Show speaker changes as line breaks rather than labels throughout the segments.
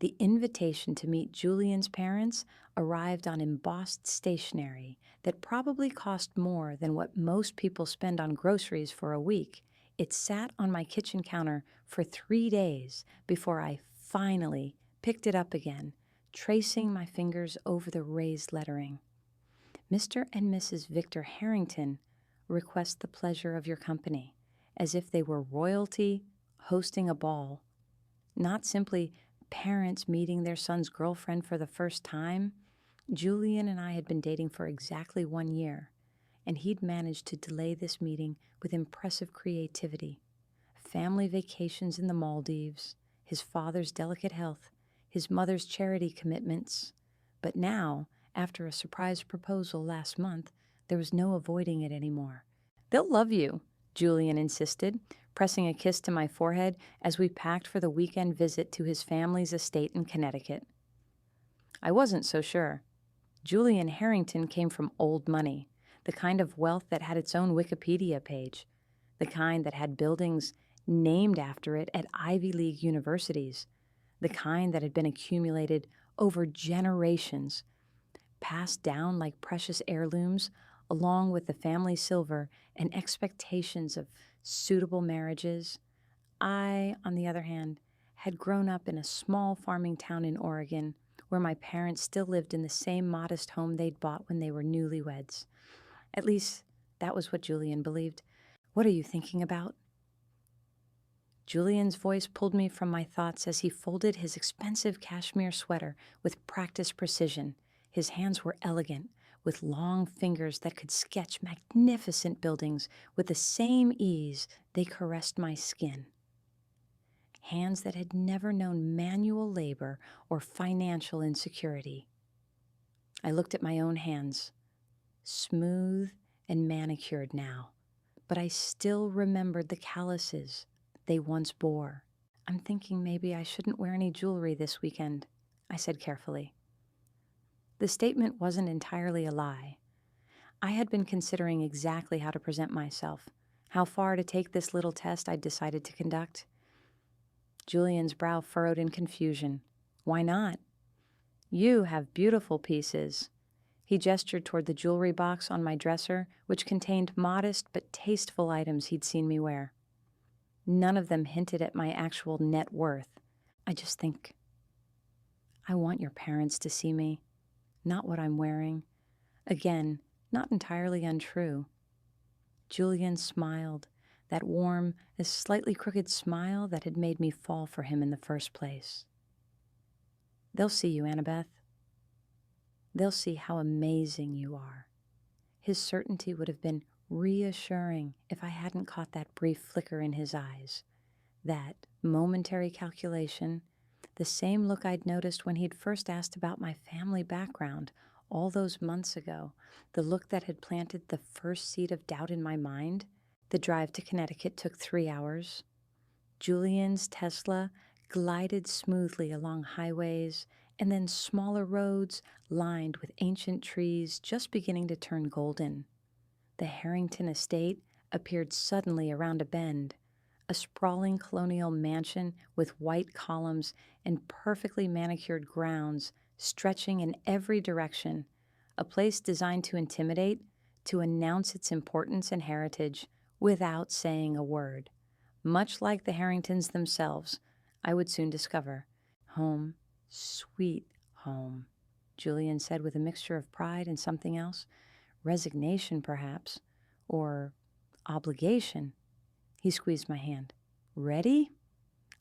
The invitation to meet Julian's parents arrived on embossed stationery that probably cost more than what most people spend on groceries for a week. It sat on my kitchen counter for 3 days before I finally picked it up again, tracing my fingers over the raised lettering. Mr. and Mrs. Victor Harrington request the pleasure of your company, as if they were royalty hosting a ball, not simply parents meeting their son's girlfriend for the first time. Julian and I had been dating for exactly 1 year, and he'd managed to delay this meeting with impressive creativity. Family vacations in the Maldives, his father's delicate health, his mother's charity commitments. But now, after a surprise proposal last month, there was no avoiding it anymore. "They'll love you," Julian insisted, pressing a kiss to my forehead as we packed for the weekend visit to his family's estate in Connecticut. I wasn't so sure. Julian Harrington came from old money, the kind of wealth that had its own Wikipedia page, the kind that had buildings named after it at Ivy League universities, the kind that had been accumulated over generations, passed down like precious heirlooms, along with the family silver and expectations of suitable marriages. I, on the other hand, had grown up in a small farming town in Oregon where my parents still lived in the same modest home they'd bought when they were newlyweds. At least, that was what Julian believed. "What are you thinking about?" Julian's voice pulled me from my thoughts as he folded his expensive cashmere sweater with practiced precision. His hands were elegant, with long fingers that could sketch magnificent buildings with the same ease they caressed my skin. Hands that had never known manual labor or financial insecurity. I looked at my own hands, smooth and manicured now, but I still remembered the calluses they once bore. "I'm thinking maybe I shouldn't wear any jewelry this weekend," I said carefully. The statement wasn't entirely a lie. I had been considering exactly how to present myself, how far to take this little test I'd decided to conduct. Julian's brow furrowed in confusion. "Why not? You have beautiful pieces." He gestured toward the jewelry box on my dresser, which contained modest but tasteful items he'd seen me wear. None of them hinted at my actual net worth. I just think, I want your parents to see me, not what I'm wearing. Again, not entirely untrue. Julian smiled, that warm, a slightly crooked smile that had made me fall for him in the first place. "They'll see you, Annabeth. They'll see how amazing you are." His certainty would have been reassuring if I hadn't caught that brief flicker in his eyes, that momentary calculation, the same look I'd noticed when he'd first asked about my family background all those months ago, the look that had planted the first seed of doubt in my mind. The drive to Connecticut took 3 hours. Julian's Tesla glided smoothly along highways and then smaller roads lined with ancient trees just beginning to turn golden. The Harrington estate appeared suddenly around a bend, a sprawling colonial mansion with white columns and perfectly manicured grounds stretching in every direction, a place designed to intimidate, to announce its importance and heritage without saying a word. Much like the Harringtons themselves, I would soon discover. "Home, sweet home," Julian said with a mixture of pride and something else. Resignation, perhaps, or obligation. He squeezed my hand. "Ready?"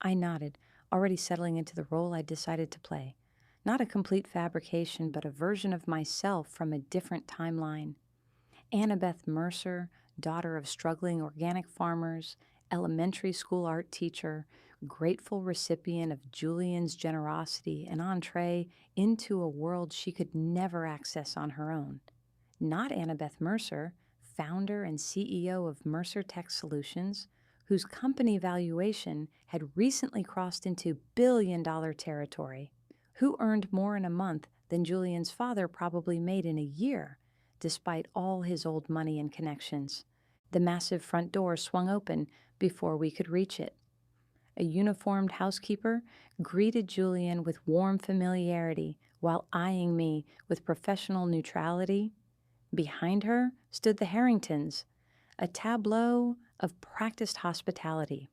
I nodded, already settling into the role I'd decided to play. Not a complete fabrication, but a version of myself from a different timeline. Annabeth Mercer, daughter of struggling organic farmers, elementary school art teacher, grateful recipient of Julian's generosity and entree into a world she could never access on her own. Not Annabeth Mercer, founder and CEO of Mercer Tech Solutions, whose company valuation had recently crossed into billion-dollar territory, who earned more in a month than Julian's father probably made in a year, despite all his old money and connections. The massive front door swung open before we could reach it. a uniformed housekeeper, greeted Julian with warm familiarity while eyeing me with professional neutrality. Behind her stood the Harringtons, a tableau of practiced hospitality.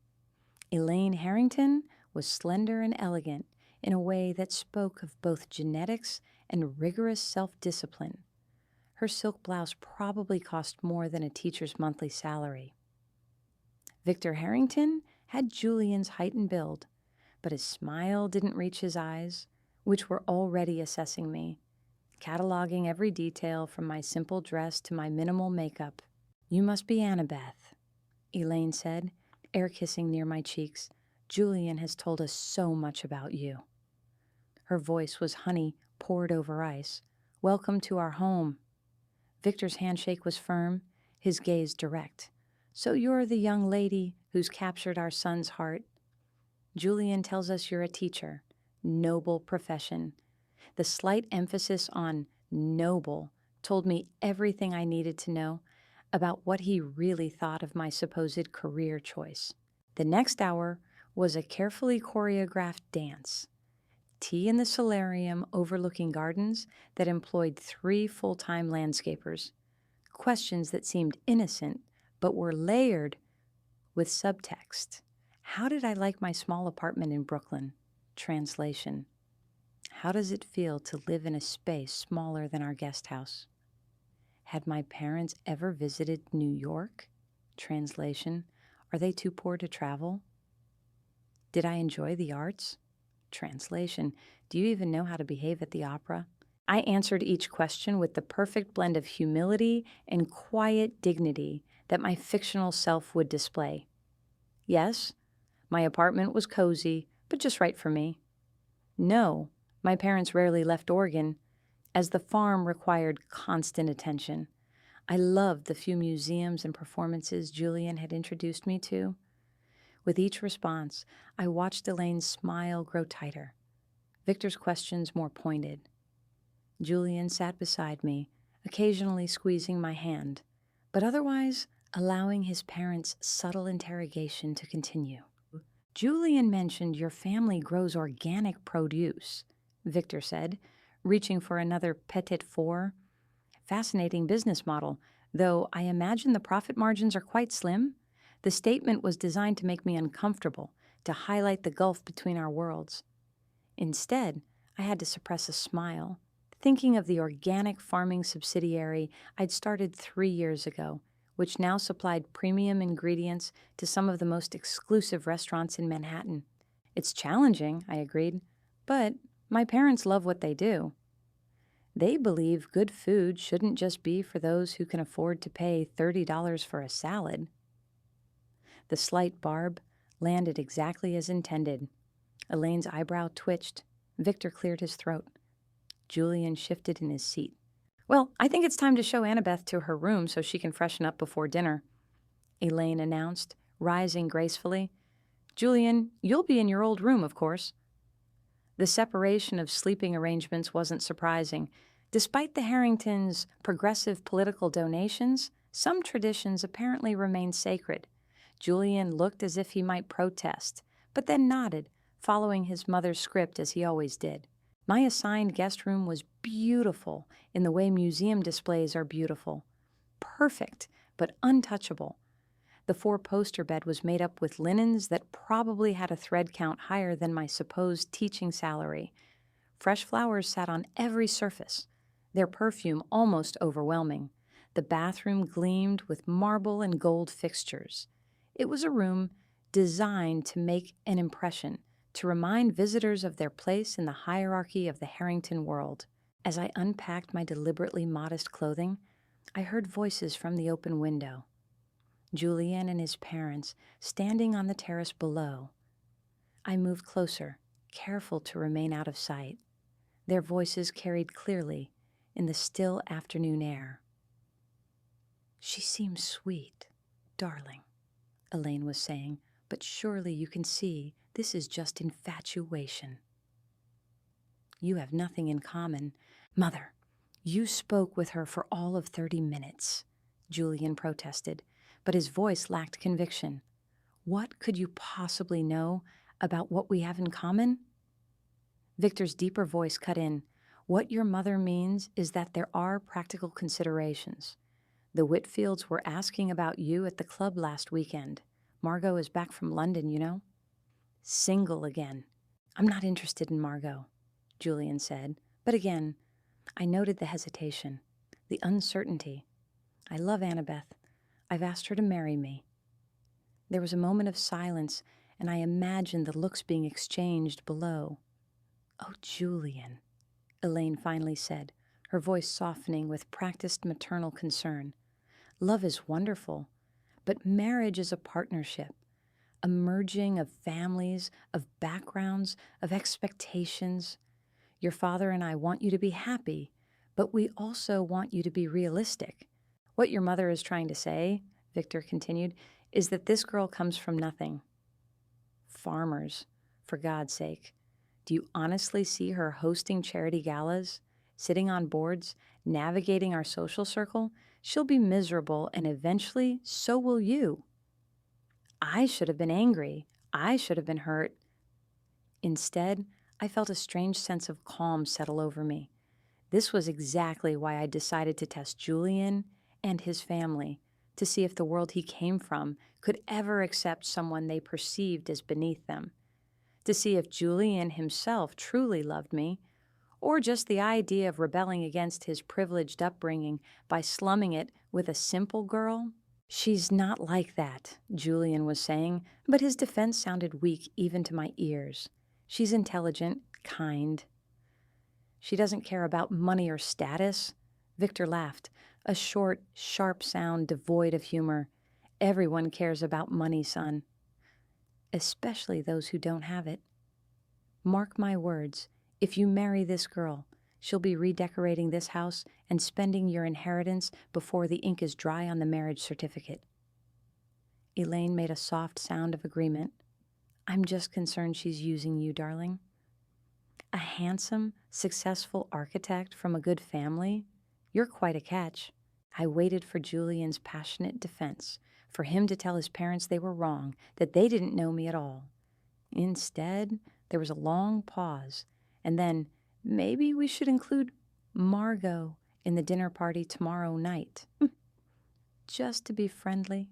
Elaine Harrington was slender and elegant in a way that spoke of both genetics and rigorous self-discipline. Her silk blouse probably cost more than a teacher's monthly salary. Victor Harrington had Julian's height and build, but his smile didn't reach his eyes, which were already assessing me, cataloging every detail from my simple dress to my minimal makeup. "You must be Annabeth," Elaine said, air kissing near my cheeks. "Julian has told us so much about you." Her voice was honey poured over ice. "Welcome to our home." Victor's handshake was firm, his gaze direct. "So you're the young lady who's captured our son's heart. Julian tells us you're a teacher. Noble profession." The slight emphasis on noble told me everything I needed to know about what he really thought of my supposed career choice. The next hour was a carefully choreographed dance. Tea in the solarium overlooking gardens that employed 3 full-time landscapers. Questions that seemed innocent but were layered with subtext. How did I like my small apartment in Brooklyn? Translation: how does it feel to live in a space smaller than our guest house? Had my parents ever visited New York? Translation: are they too poor to travel? Did I enjoy the arts? Translation: do you even know how to behave at the opera? I answered each question with the perfect blend of humility and quiet dignity that my fictional self would display. Yes, my apartment was cozy, but just right for me. No, my parents rarely left Oregon, as the farm required constant attention. I loved the few museums and performances Julian had introduced me to. With each response, I watched Elaine's smile grow tighter, Victor's questions more pointed. Julian sat beside me, occasionally squeezing my hand, but otherwise allowing his parents' subtle interrogation to continue. "Julian mentioned your family grows organic produce," Victor said, reaching for another petit four. "Fascinating business model, though I imagine the profit margins are quite slim." The statement was designed to make me uncomfortable, to highlight the gulf between our worlds. Instead, I had to suppress a smile, thinking of the organic farming subsidiary I'd started 3 years ago, which now supplied premium ingredients to some of the most exclusive restaurants in Manhattan. "It's challenging," I agreed, "but my parents love what they do." They believe good food shouldn't just be for those who can afford to pay $30 for a salad. The slight barb landed exactly as intended. Elaine's eyebrow twitched. Victor cleared his throat. Julian shifted in his seat. "Well, I think it's time to show Annabeth to her room so she can freshen up before dinner," Elaine announced, rising gracefully. "Julian, you'll be in your old room, of course." The separation of sleeping arrangements wasn't surprising. Despite the Harringtons' progressive political donations, some traditions apparently remained sacred. Julian looked as if he might protest, but then nodded, following his mother's script as he always did. My assigned guest room was beautiful in the way museum displays are beautiful. Perfect, but untouchable. The 4-poster bed was made up with linens that probably had a thread count higher than my supposed teaching salary. Fresh flowers sat on every surface, their perfume almost overwhelming. The bathroom gleamed with marble and gold fixtures. It was a room designed to make an impression, to remind visitors of their place in the hierarchy of the Harrington world. As I unpacked my deliberately modest clothing, I heard voices from the open window. Julian and his parents standing on the terrace below. I moved closer, careful to remain out of sight. Their voices carried clearly in the still afternoon air. "She seems sweet, darling," Elaine was saying, "but surely you can see this is just infatuation." "You have nothing in common." "Mother, you spoke with her for all of 30 minutes, Julian protested, but his voice lacked conviction. What could you possibly know about what we have in common? Victor's deeper voice cut in. What your mother means is that there are practical considerations. The Whitfields were asking about you at the club last weekend. Margot is back from London, you know? Single again. I'm not interested in Margot, Julian said. But again, I noted the hesitation, the uncertainty. I love Annabeth. I've asked her to marry me. There was a moment of silence, and I imagined the looks being exchanged below. Oh, Julian, Elaine finally said, her voice softening with practiced maternal concern. Love is wonderful, but marriage is a partnership, a merging of families, of backgrounds, of expectations. Your father and I want you to be happy, but we also want you to be realistic. What your mother is trying to say, Victor continued, is that this girl comes from nothing. Farmers, for God's sake. Do you honestly see her hosting charity galas, sitting on boards, navigating our social circle? She'll be miserable, and eventually so will you. I should have been angry. I should have been hurt. Instead, I felt a strange sense of calm settle over me. This was exactly why I decided to test Julian and his family, to see if the world he came from could ever accept someone they perceived as beneath them, to see if Julian himself truly loved me, or just the idea of rebelling against his privileged upbringing by slumming it with a simple girl. She's not like that, Julian was saying, but his defense sounded weak even to my ears. She's intelligent, kind. She doesn't care about money or status. Victor laughed, a short, sharp sound devoid of humor. Everyone cares about money, son. Especially those who don't have it. Mark my words, if you marry this girl, she'll be redecorating this house and spending your inheritance before the ink is dry on the marriage certificate. Elaine made a soft sound of agreement. I'm just concerned she's using you, darling. A handsome, successful architect from a good family? You're quite a catch. I waited for Julian's passionate defense, for him to tell his parents they were wrong, that they didn't know me at all. Instead, there was a long pause, and then, maybe we should include Margot in the dinner party tomorrow night. Just to be friendly.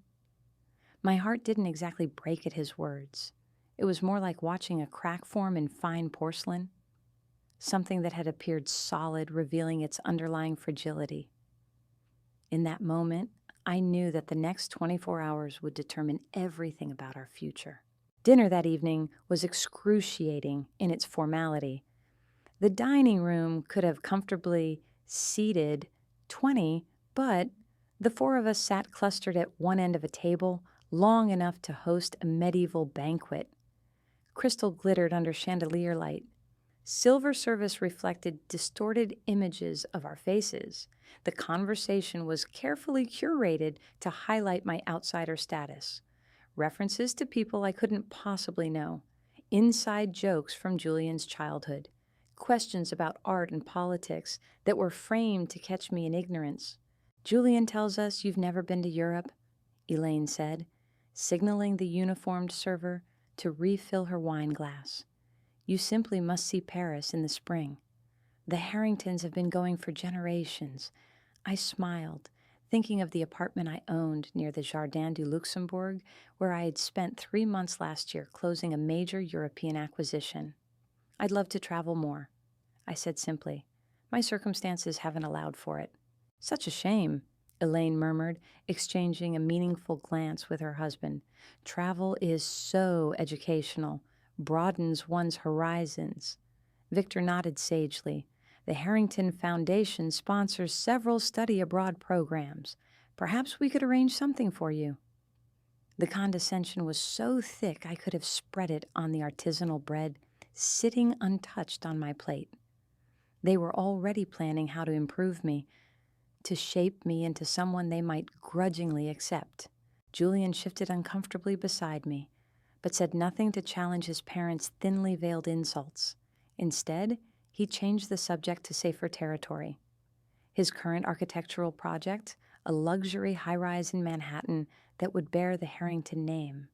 My heart didn't exactly break at his words. It was more like watching a crack form in fine porcelain, something that had appeared solid, revealing its underlying fragility. In that moment, I knew that the next 24 hours would determine everything about our future. Dinner that evening was excruciating in its formality. The dining room could have comfortably seated 20, but the four of us sat clustered at one end of a table, long enough to host a medieval banquet. Crystal glittered under chandelier light. Silver service reflected distorted images of our faces. The conversation was carefully curated to highlight my outsider status. References to people I couldn't possibly know. Inside jokes from Julian's childhood. Questions about art and politics that were framed to catch me in ignorance. Julian tells us you've never been to Europe, Elaine said, signaling the uniformed server to refill her wine glass. You simply must see Paris in the spring. The Harringtons have been going for generations. I smiled, thinking of the apartment I owned near the Jardin du Luxembourg, where I had spent 3 months last year closing a major European acquisition. I'd love to travel more, I said simply. My circumstances haven't allowed for it. Such a shame, Elaine murmured, exchanging a meaningful glance with her husband. Travel is so educational, broadens one's horizons. Victor nodded sagely. The Harrington Foundation sponsors several study abroad programs. Perhaps we could arrange something for you. The condescension was so thick I could have spread it on the artisanal bread, sitting untouched on my plate. They were already planning how to improve me, to shape me into someone they might grudgingly accept. Julian shifted uncomfortably beside me, but said nothing to challenge his parents' thinly veiled insults. Instead, he changed the subject to safer territory. His current architectural project, a luxury high-rise in Manhattan that would bear the Harrington name.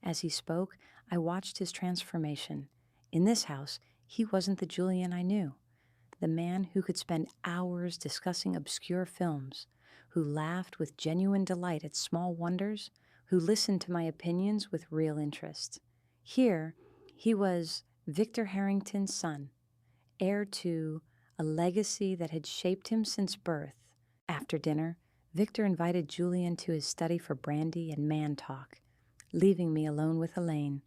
As he spoke, I watched his transformation. In this house, he wasn't the Julian I knew. The man who could spend hours discussing obscure films, who laughed with genuine delight at small wonders, who listened to my opinions with real interest. Here, he was Victor Harrington's son, heir to a legacy that had shaped him since birth. After dinner, Victor invited Julian to his study for brandy and man talk, leaving me alone with Elaine.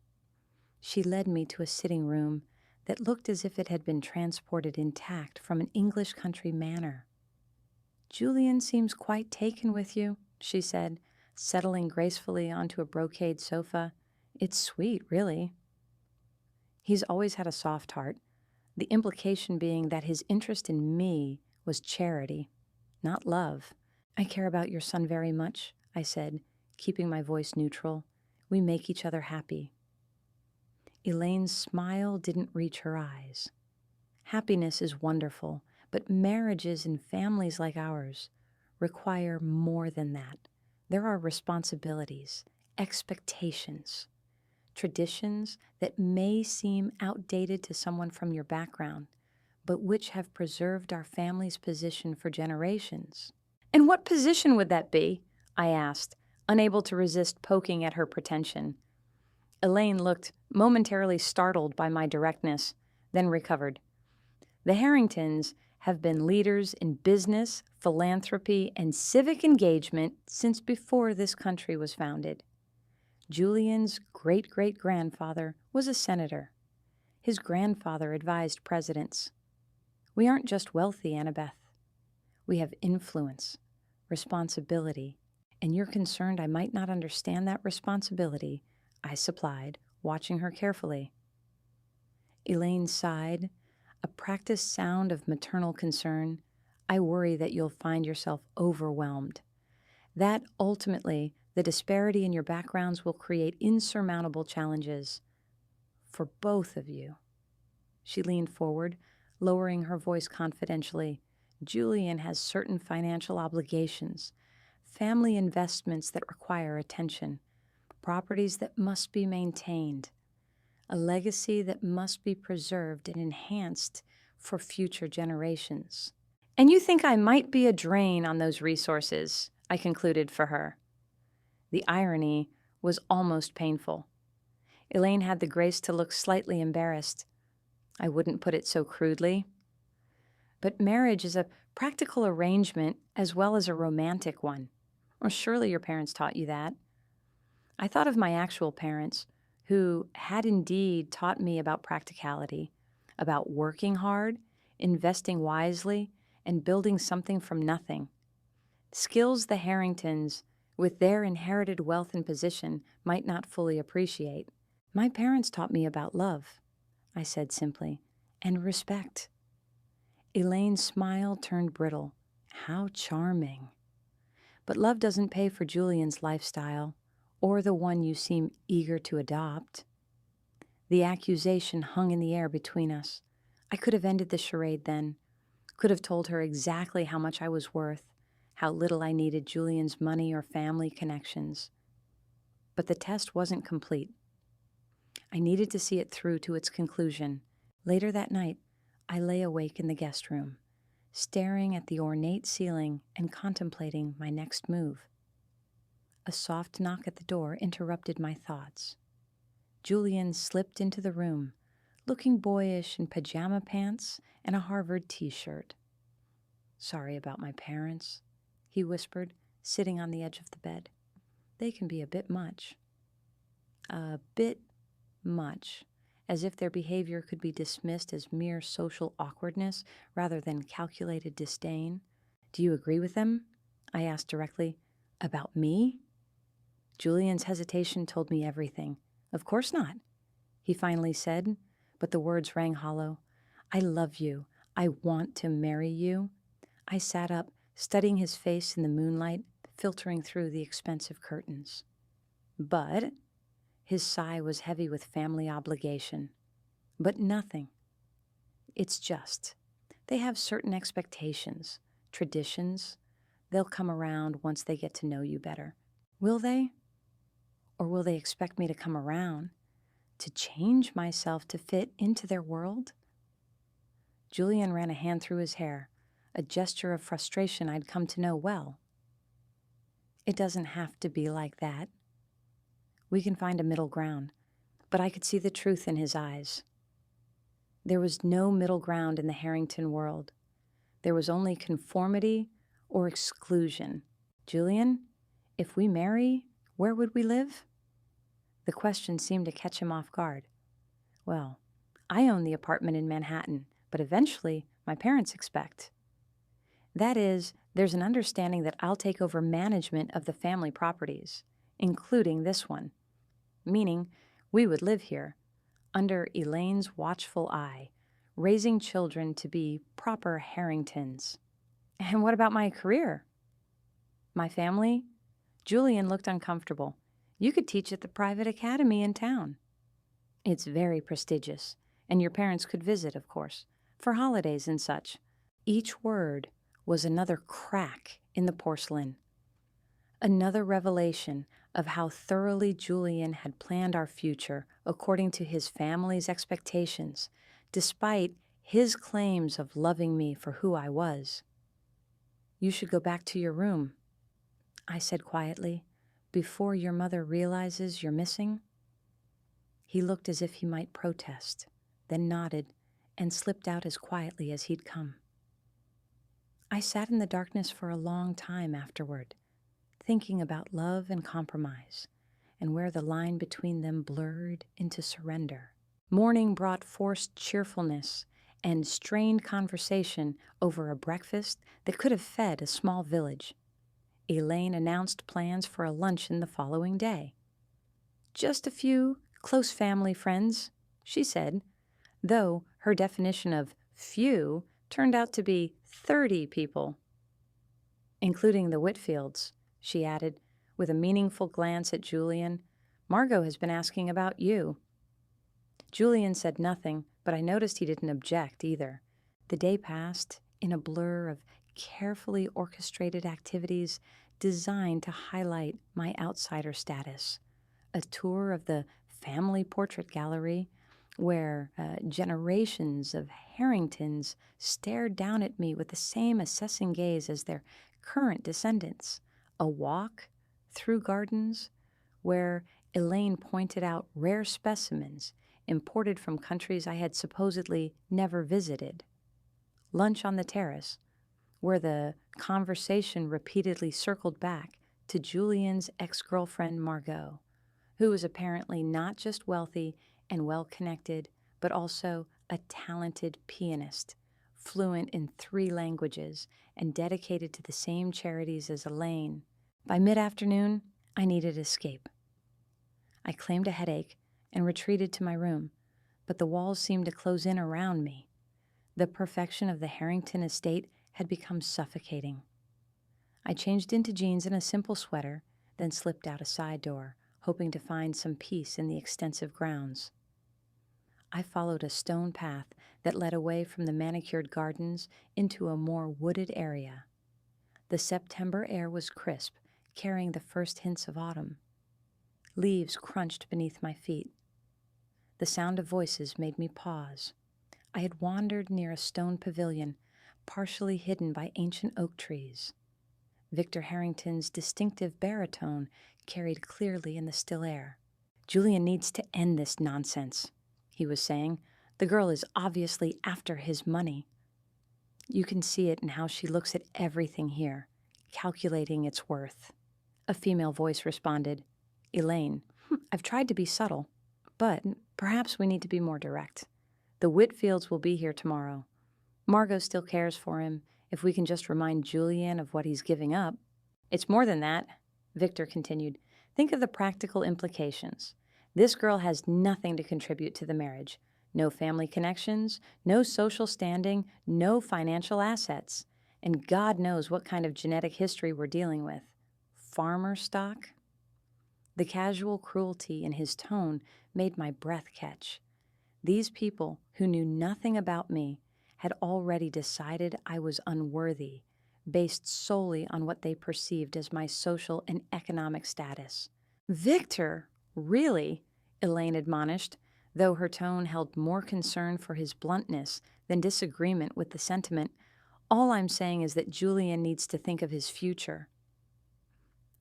She led me to a sitting room that looked as if it had been transported intact from an English country manor. "Julian seems quite taken with you," she said, settling gracefully onto a brocade sofa. "It's sweet, really." He's always had a soft heart, the implication being that his interest in me was charity, not love. "I care about your son very much," I said, keeping my voice neutral. "We make each other happy." Elaine's smile didn't reach her eyes. Happiness is wonderful, but marriages and families like ours require more than that. There are responsibilities, expectations, traditions that may seem outdated to someone from your background, but which have preserved our family's position for generations. "And what position would that be?" I asked, unable to resist poking at her pretension. Elaine looked momentarily startled by my directness, then recovered. "The Harringtons have been leaders in business, philanthropy, and civic engagement since before this country was founded. Julian's great-great-grandfather was a senator. His grandfather advised presidents. We aren't just wealthy, Annabeth. We have influence, responsibility, and you're concerned I might not understand that responsibility," I supplied, watching her carefully. Elaine sighed, a practiced sound of maternal concern. "I worry that you'll find yourself overwhelmed. That ultimately, the disparity in your backgrounds will create insurmountable challenges for both of you." She leaned forward, lowering her voice confidentially. "Julian has certain financial obligations, family investments that require attention, properties that must be maintained, a legacy that must be preserved and enhanced for future generations. And you think I might be a drain on those resources," I concluded for her. The irony was almost painful. Elaine had the grace to look slightly embarrassed. "I wouldn't put it so crudely. But marriage is a practical arrangement as well as a romantic one. Or surely your parents taught you that." I thought of my actual parents, who had indeed taught me about practicality, about working hard, investing wisely, and building something from nothing. Skills the Harringtons, with their inherited wealth and position, might not fully appreciate. "My parents taught me about love," I said simply, "and respect." Elaine's smile turned brittle. How charming. "But love doesn't pay for Julian's lifestyle, or the one you seem eager to adopt." The accusation hung in the air between us. I could have ended the charade then, could have told her exactly how much I was worth, how little I needed Julian's money or family connections. But the test wasn't complete. I needed to see it through to its conclusion. Later that night, I lay awake in the guest room, staring at the ornate ceiling and contemplating my next move. A soft knock at the door interrupted my thoughts. Julian slipped into the room, looking boyish in pajama pants and a Harvard t-shirt. "Sorry about my parents," he whispered, sitting on the edge of the bed. "They can be a bit much." A bit much, as if their behavior could be dismissed as mere social awkwardness rather than calculated disdain. "Do you agree with them?" I asked directly. "About me?" Julian's hesitation told me everything. "Of course not," he finally said, but the words rang hollow. "I love you. I want to marry you." I sat up, studying his face in the moonlight, filtering through the expensive curtains. "But," his sigh was heavy with family obligation. "But nothing. It's just, they have certain expectations, traditions. They'll come around once they get to know you better." "Will they? Or will they expect me to come around, to change myself to fit into their world? Julian ran a hand through his hair, a gesture of frustration I'd come to know well. It doesn't have to be like that. We can find a middle ground, but I could see the truth in his eyes. There was no middle ground in the Harrington world. There was only conformity or exclusion. Julian, if we marry, where would we live? The question seemed to catch him off guard. Well, I own the apartment in Manhattan, but eventually my parents expect. That is, there's an understanding that I'll take over management of the family properties, including this one, meaning we would live here, under Elaine's watchful eye, raising children to be proper Harringtons. And what about my career? My family? Julian looked uncomfortable. You could teach at the private academy in town. It's very prestigious, and your parents could visit, of course, for holidays and such. Each word was another crack in the porcelain, another revelation of how thoroughly Julian had planned our future according to his family's expectations, despite his claims of loving me for who I was. You should go back to your room, I said quietly, before your mother realizes you're missing. He looked as if he might protest, then nodded and slipped out as quietly as he'd come. I sat in the darkness for a long time afterward, thinking about love and compromise, and where the line between them blurred into surrender. Morning brought forced cheerfulness and strained conversation over a breakfast that could have fed a small village. Elaine announced plans for a luncheon the following day. Just a few close family friends, she said, though her definition of few turned out to be 30 people. Including the Whitfields, she added, with a meaningful glance at Julian. Margot has been asking about you. Julian said nothing, but I noticed he didn't object either. The day passed in a blur of carefully orchestrated activities designed to highlight my outsider status. A tour of the family portrait gallery, where generations of Harringtons stared down at me with the same assessing gaze as their current descendants. A walk through gardens where Elaine pointed out rare specimens imported from countries I had supposedly never visited. Lunch on the terrace, where the conversation repeatedly circled back to Julian's ex-girlfriend Margot, who was apparently not just wealthy and well-connected, but also a talented pianist, fluent in 3 languages and dedicated to the same charities as Elaine. By mid-afternoon, I needed escape. I claimed a headache and retreated to my room, but the walls seemed to close in around me. The perfection of the Harrington estate had become suffocating. I changed into jeans and a simple sweater, then slipped out a side door, hoping to find some peace in the extensive grounds. I followed a stone path that led away from the manicured gardens into a more wooded area. The September air was crisp, carrying the first hints of autumn. Leaves crunched beneath my feet. The sound of voices made me pause. I had wandered near a stone pavilion, partially hidden by ancient oak trees. Victor Harrington's distinctive baritone carried clearly in the still air. Julian needs to end this nonsense, he was saying. The girl is obviously after his money. You can see it in how she looks at everything here, calculating its worth. A female voice responded, Elaine, I've tried to be subtle, but perhaps we need to be more direct. The Whitfields will be here tomorrow. Margot still cares for him, if we can just remind Julian of what he's giving up. It's more than that, Victor continued. Think of the practical implications. This girl has nothing to contribute to the marriage. No family connections, no social standing, no financial assets. And God knows what kind of genetic history we're dealing with. Farmer stock? The casual cruelty in his tone made my breath catch. These people who knew nothing about me had already decided I was unworthy, based solely on what they perceived as my social and economic status. Victor, Really? Elaine admonished, though her tone held more concern for his bluntness than disagreement with the sentiment. All I'm saying is that Julian needs to think of his future.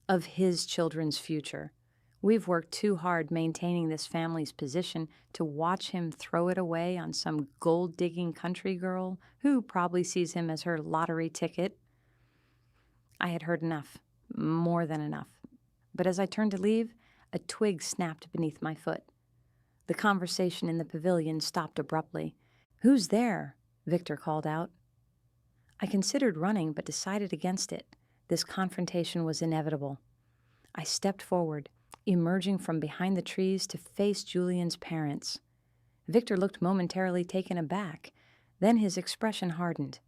Of his children's future. We've worked too hard maintaining this family's position to watch him throw it away on some gold-digging country girl who probably sees him as her lottery ticket. I had heard enough, more than enough. But as I turned to leave, a twig snapped beneath my foot. The conversation in the pavilion stopped abruptly. "Who's there?" Victor called out. I considered running, but decided against it. This confrontation was inevitable. I stepped forward, emerging from behind the trees to face Julian's parents. Victor looked momentarily taken aback, then his expression hardened.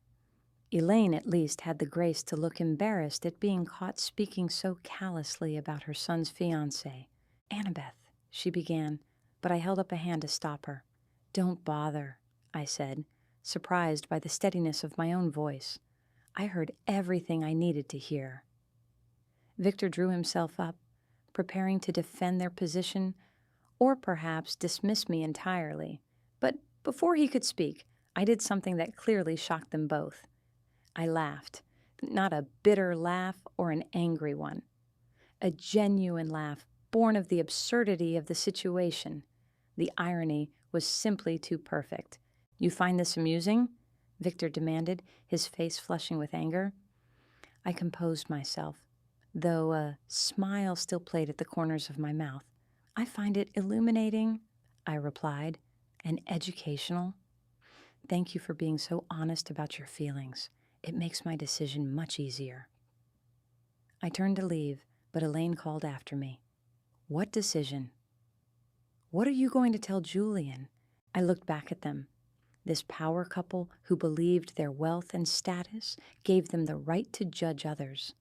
Elaine, at least, had the grace to look embarrassed at being caught speaking so callously about her son's fiancé. "Annabeth," she began, but I held up a hand to stop her. "Don't bother," I said, surprised by the steadiness of my own voice. I heard everything I needed to hear. Victor drew himself up, preparing to defend their position, or perhaps dismiss me entirely. But before he could speak, I did something that clearly shocked them both. I laughed, not a bitter laugh or an angry one. A genuine laugh born of the absurdity of the situation. The irony was simply too perfect. "You find this amusing?" Victor demanded, his face flushing with anger. I composed myself, though a smile still played at the corners of my mouth. "I find it illuminating," I replied, "and educational. Thank you for being so honest about your feelings. It makes my decision much easier." I turned to leave, but Elaine called after me. "What decision?" "What are you going to tell Julian?" I looked back at them. This power couple who believed their wealth and status gave them the right to judge others,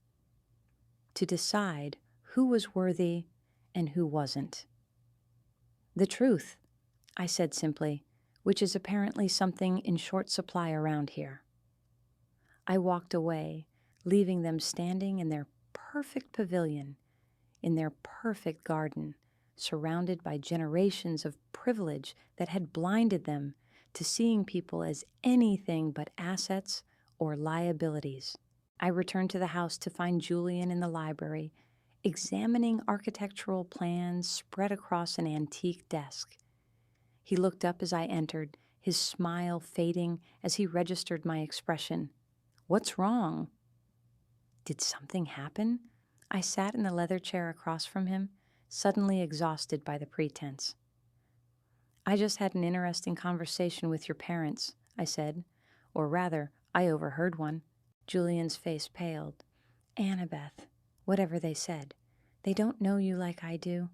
to decide who was worthy and who wasn't. "The truth," I said simply, which is apparently something in short supply around here. I walked away, leaving them standing in their perfect pavilion, in their perfect garden, surrounded by generations of privilege that had blinded them to seeing people as anything but assets or liabilities. I returned to the house to find Julian in the library, examining architectural plans spread across an antique desk. He looked up as I entered, his smile fading as he registered my expression. "What's wrong?" Did something happen? I sat in the leather chair across from him, suddenly exhausted by the pretense. "I just had an interesting conversation with your parents," I said. Or rather, I overheard one. Julian's face paled. "Annabeth, whatever they said, they don't know you like I do."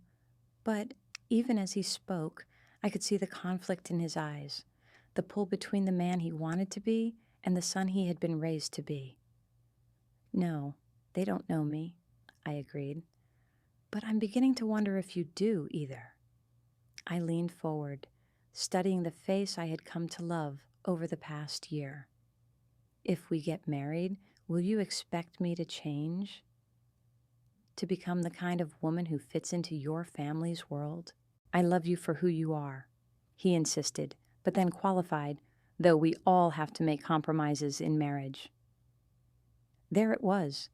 But even as he spoke, I could see the conflict in his eyes, the pull between the man he wanted to be and the son he had been raised to be. "No, they don't know me," I agreed. "But I'm beginning to wonder if you do either." I leaned forward, studying the face I had come to love over the past year. "If we get married, will you expect me to change? To become the kind of woman who fits into your family's world?" "I love you for who you are," he insisted, but then qualified, "though we all have to make compromises in marriage." There it was,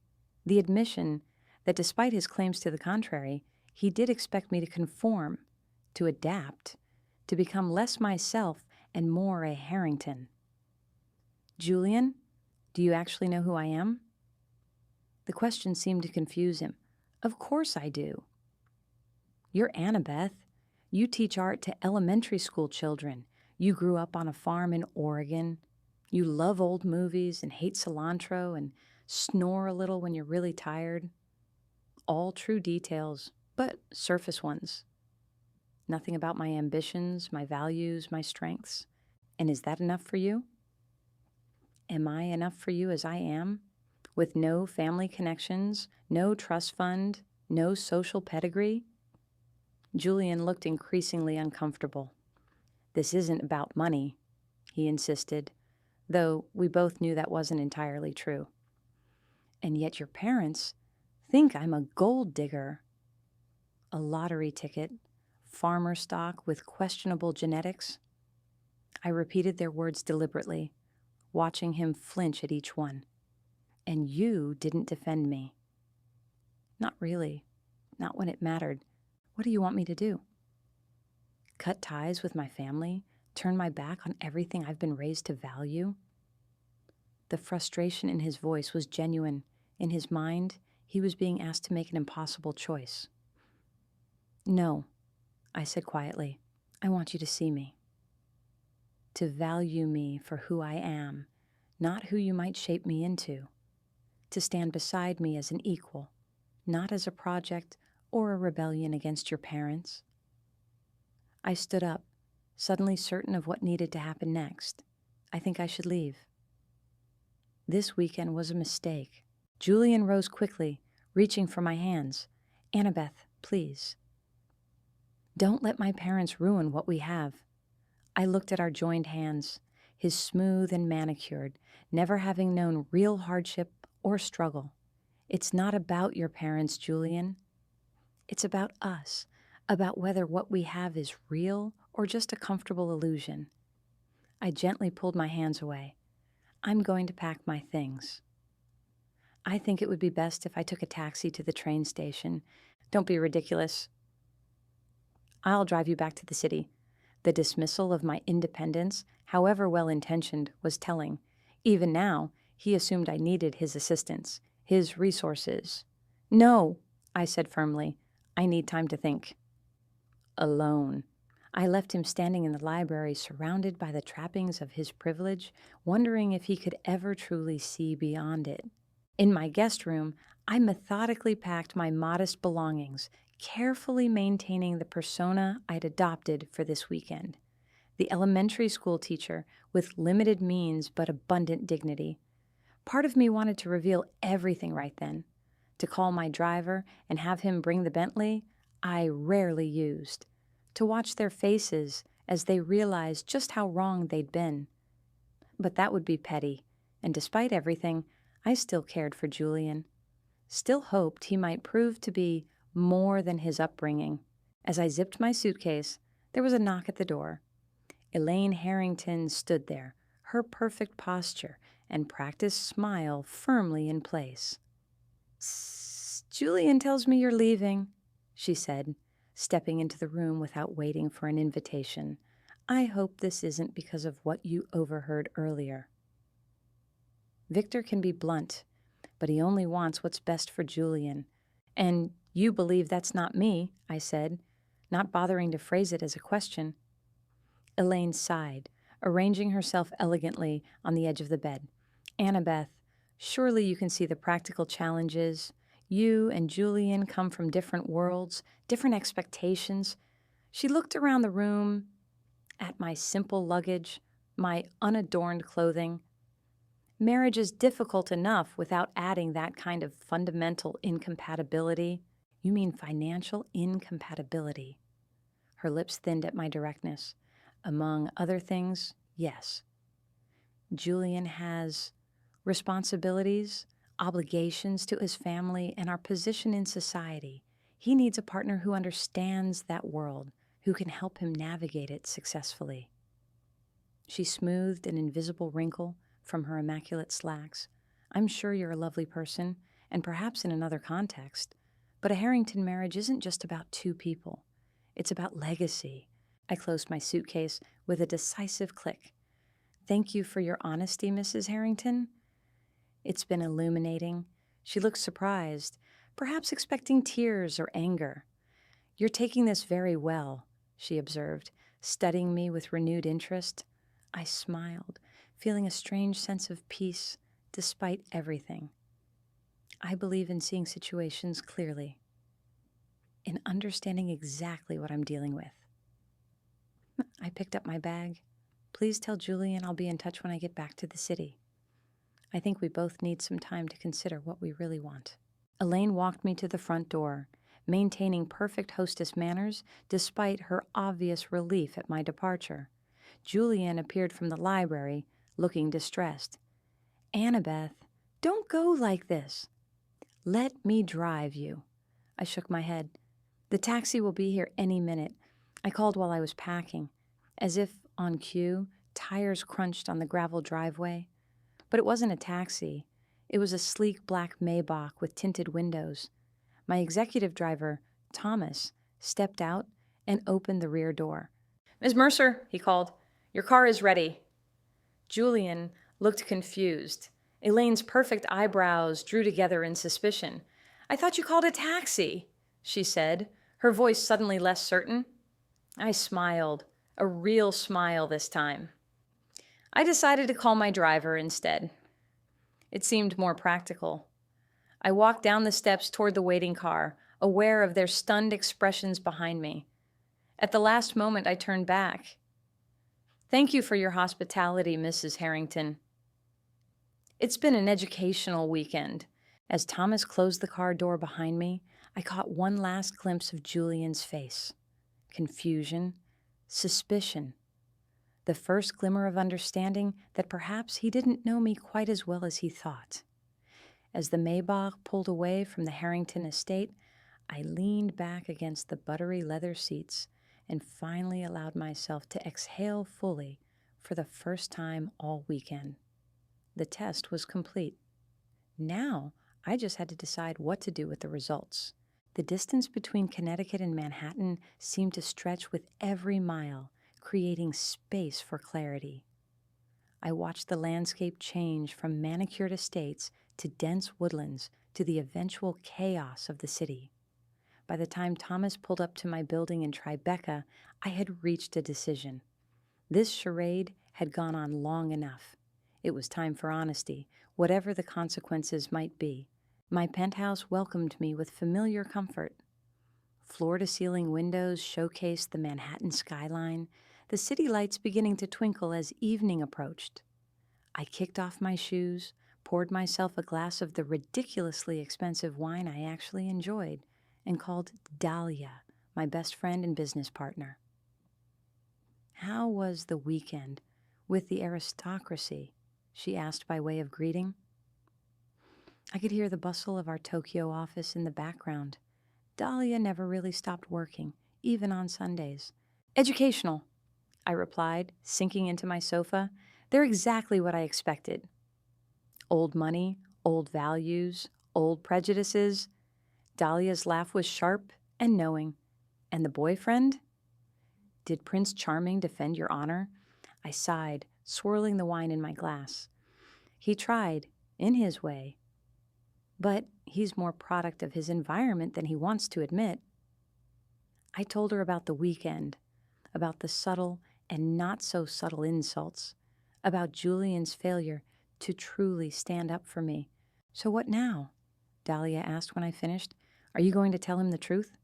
the admission that despite his claims to the contrary, he did expect me to conform, to adapt, to become less myself and more a Harrington. "Julian, do you actually know who I am?" The question seemed to confuse him. "Of course I do." "You're Annabeth. You teach art to elementary school children. You grew up on a farm in Oregon. You love old movies and hate cilantro and snore a little when you're really tired. All true details, but surface ones. Nothing about my ambitions, my values, my strengths. And is that enough for you? Am I enough for you as I am? With no family connections, no trust fund, no social pedigree?" Julian looked increasingly uncomfortable. "This isn't about money," he insisted, though we both knew that wasn't entirely true. "And yet your parents think I'm a gold digger." a lottery ticket, farmer stock with questionable genetics. I repeated their words deliberately, watching him flinch at each one. And you didn't defend me. Not really. Not when it mattered. What do you want me to do? Cut ties with my family? Turn my back on everything I've been raised to value? The frustration in his voice was genuine. In his mind, he was being asked to make an impossible choice. No, I said quietly. I want you to see me. To value me for who I am, not who you might shape me into. To stand beside me as an equal, not as a project or a rebellion against your parents. I stood up, suddenly certain of what needed to happen next. I think I should leave. This weekend was a mistake. Julian rose quickly, reaching for my hands. Annabeth, please. Don't let my parents ruin what we have. I looked at our joined hands, his smooth and manicured, never having known real hardship or struggle. It's not about your parents, Julian. It's about us, about whether what we have is real or just a comfortable illusion. I gently pulled my hands away. I'm going to pack my things. I think it would be best if I took a taxi to the train station. Don't be ridiculous. I'll drive you back to the city. The dismissal of my independence, however well-intentioned, was telling. Even now, he assumed I needed his assistance, his resources. No, I said firmly. I need time to think. Alone. I left him standing in the library, surrounded by the trappings of his privilege, wondering if he could ever truly see beyond it. In my guest room, I methodically packed my modest belongings, carefully maintaining the persona I'd adopted for this weekend. The elementary school teacher with limited means but abundant dignity. Part of me wanted to reveal everything right then. To call my driver and have him bring the Bentley, I rarely used. To watch their faces as they realized just how wrong they'd been. But that would be petty, and despite everything, I still cared for Julian. Still hoped he might prove to be more than his upbringing. As I zipped my suitcase, there was a knock at the door. Elaine Harrington stood there, her perfect posture and practiced smile firmly in place. Julian tells me you're leaving, she said, stepping into the room without waiting for an invitation. I hope this isn't because of what you overheard earlier. Victor can be blunt, but he only wants what's best for Julian. And you believe that's not me, I said, not bothering to phrase it as a question. Elaine sighed, arranging herself elegantly on the edge of the bed. Annabeth, surely you can see the practical challenges. You and Julian come from different worlds, different expectations. She looked around the room, at my simple luggage, my unadorned clothing. Marriage is difficult enough without adding that kind of fundamental incompatibility. You mean financial incompatibility. Her lips thinned at my directness. Among other things, yes. Julian has responsibilities, obligations to his family, and our position in society. He needs a partner who understands that world, who can help him navigate it successfully. She smoothed an invisible wrinkle from her immaculate slacks. I'm sure you're a lovely person, and perhaps in another context, but a Harrington marriage isn't just about two people. It's about legacy. I closed my suitcase with a decisive click. Thank you for your honesty, Mrs. Harrington. It's been illuminating. She looked surprised, perhaps expecting tears or anger. You're taking this very well, she observed, studying me with renewed interest. I smiled, feeling a strange sense of peace despite everything. I believe in seeing situations clearly, in understanding exactly what I'm dealing with. I picked up my bag. Please tell Julian I'll be in touch when I get back to the city. I think we both need some time to consider what we really want. Elaine walked me to the front door, maintaining perfect hostess manners despite her obvious relief at my departure. Julian appeared from the library, looking distressed. Annabeth, don't go like this. Let me drive you. I shook my head. The taxi will be here any minute. I called while I was packing. As if on cue, tires crunched on the gravel driveway. But it wasn't a taxi. It was a sleek black Maybach with tinted windows. My executive driver, Thomas, stepped out and opened the rear door. "Ms. Mercer," he called, "your car is ready." Julian looked confused. Elaine's perfect eyebrows drew together in suspicion. "I thought you called a taxi," she said, her voice suddenly less certain. I smiled, a real smile this time. I decided to call my driver instead. It seemed more practical. I walked down the steps toward the waiting car, aware of their stunned expressions behind me. At the last moment, I turned back. "Thank you for your hospitality, Mrs. Harrington." It's been an educational weekend. As Thomas closed the car door behind me, I caught one last glimpse of Julian's face. Confusion, suspicion. The first glimmer of understanding that perhaps he didn't know me quite as well as he thought. As the Maybach pulled away from the Harrington estate, I leaned back against the buttery leather seats and finally allowed myself to exhale fully for the first time all weekend. The test was complete. Now, I just had to decide what to do with the results. The distance between Connecticut and Manhattan seemed to stretch with every mile, creating space for clarity. I watched the landscape change from manicured estates to dense woodlands to the eventual chaos of the city. By the time Thomas pulled up to my building in Tribeca, I had reached a decision. This charade had gone on long enough. It was time for honesty, whatever the consequences might be. My penthouse welcomed me with familiar comfort. Floor-to-ceiling windows showcased the Manhattan skyline, the city lights beginning to twinkle as evening approached. I kicked off my shoes, poured myself a glass of the ridiculously expensive wine I actually enjoyed, and called Dahlia, my best friend and business partner. "How was the weekend with the aristocracy?" she asked by way of greeting. I could hear the bustle of our Tokyo office in the background. Dahlia never really stopped working, even on Sundays. "Educational," I replied, sinking into my sofa. "They're exactly what I expected." Old money, old values, old prejudices. Dahlia's laugh was sharp and knowing. "And the boyfriend? Did Prince Charming defend your honor?" I sighed, swirling the wine in my glass. "He tried, in his way. But he's more product of his environment than he wants to admit." I told her about the weekend, about the subtle and not so subtle insults, about Julian's failure to truly stand up for me. "So what now?" Dahlia asked when I finished. "Are you going to tell him the truth?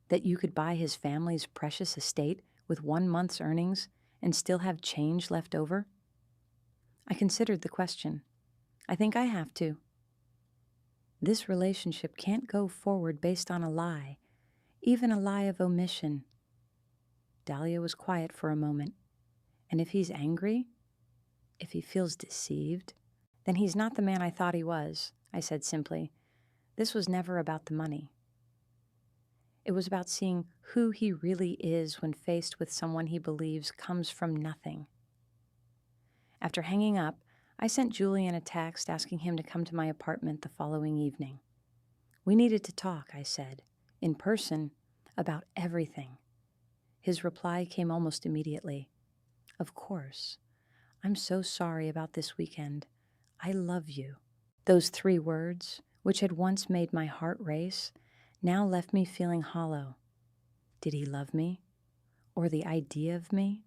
That you could buy his family's precious estate with 1 month's earnings and still have change left over?" I considered the question. "I think I have to. This relationship can't go forward based on a lie, even a lie of omission." Dahlia was quiet for a moment. "And if he's angry, if he feels deceived, then he's not the man I thought he was," I said simply. "This was never about the money. It was about seeing who he really is when faced with someone he believes comes from nothing." After hanging up, I sent Julian a text asking him to come to my apartment the following evening. We needed to talk, I said, in person, about everything. His reply came almost immediately. "Of course. I'm so sorry about this weekend. I love you." Those 3 words, which had once made my heart race, now left me feeling hollow. Did he love me? Or the idea of me?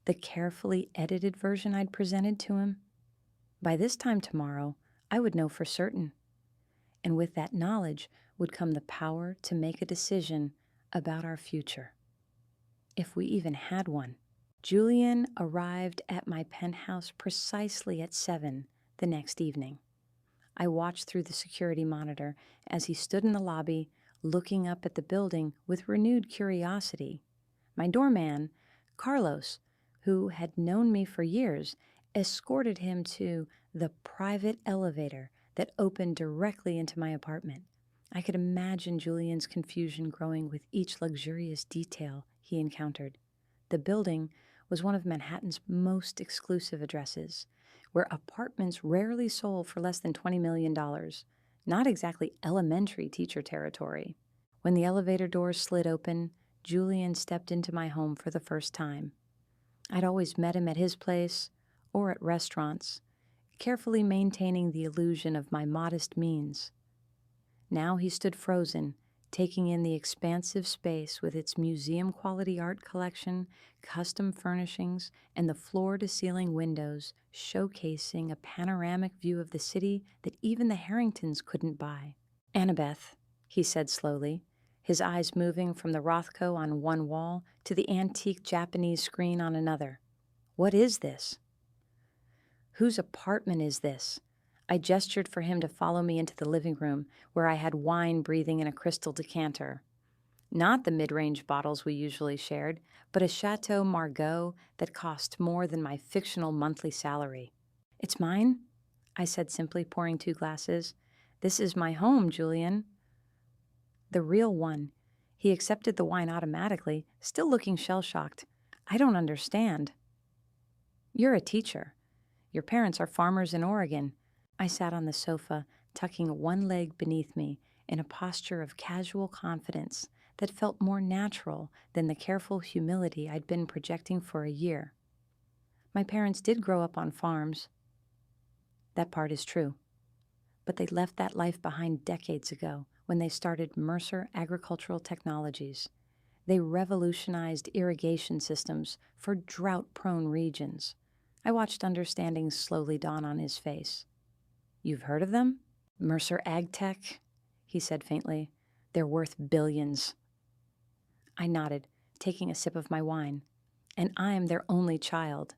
The carefully edited version I'd presented to him? By this time tomorrow, I would know for certain. And with that knowledge would come the power to make a decision about our future. If we even had one. Julian arrived at my penthouse precisely at 7 the next evening. I watched through the security monitor as he stood in the lobby, looking up at the building with renewed curiosity. My doorman, Carlos, who had known me for years, escorted him to the private elevator that opened directly into my apartment. I could imagine Julian's confusion growing with each luxurious detail he encountered. The building was one of Manhattan's most exclusive addresses, where apartments rarely sold for less than $20 million. Not exactly elementary teacher territory. When the elevator doors slid open, Julian stepped into my home for the first time. I'd always met him at his place or at restaurants, carefully maintaining the illusion of my modest means. Now he stood frozen, taking in the expansive space with its museum-quality art collection, custom furnishings, and the floor-to-ceiling windows showcasing a panoramic view of the city that even the Harringtons couldn't buy. "Annabeth," he said slowly, his eyes moving from the Rothko on one wall to the antique Japanese screen on another. "What is this?" "Whose apartment is this?" I gestured for him to follow me into the living room, where I had wine breathing in a crystal decanter. Not the mid-range bottles we usually shared, but a Chateau Margaux that cost more than my fictional monthly salary. "It's mine," I said simply, pouring 2 glasses. "This is my home, Julian." "The real one." He accepted the wine automatically, still looking shell-shocked. "I don't understand." "You're a teacher. Your parents are farmers in Oregon." I sat on the sofa, tucking one leg beneath me in a posture of casual confidence that felt more natural than the careful humility I'd been projecting for a year. "My parents did grow up on farms." "That part is true. But they left that life behind decades ago when they started Mercer Agricultural Technologies. They revolutionized irrigation systems for drought-prone regions." I watched understanding slowly dawn on his face. "You've heard of them?" "Mercer AgTech," he said faintly. "They're worth billions." I nodded, taking a sip of my wine. "And I'm their only child.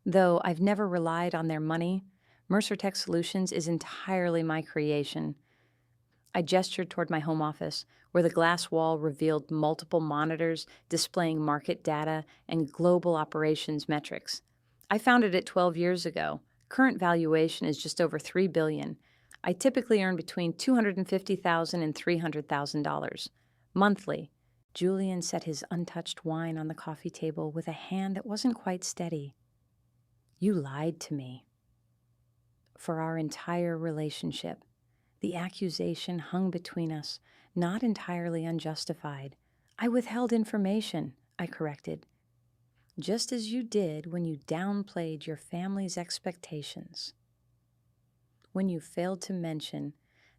Though I've never relied on their money, Mercer Tech Solutions is entirely my creation." I gestured toward my home office, where the glass wall revealed multiple monitors displaying market data and global operations metrics. "I founded it 12 years ago. Current valuation is just over $3 billion. I typically earn between $250,000 and $300,000 monthly." Julian set his untouched wine on the coffee table with a hand that wasn't quite steady. "You lied to me." "For our entire relationship. The accusation hung between us, not entirely unjustified. I withheld information," I corrected. "Just as you did when you downplayed your family's expectations. When you failed to mention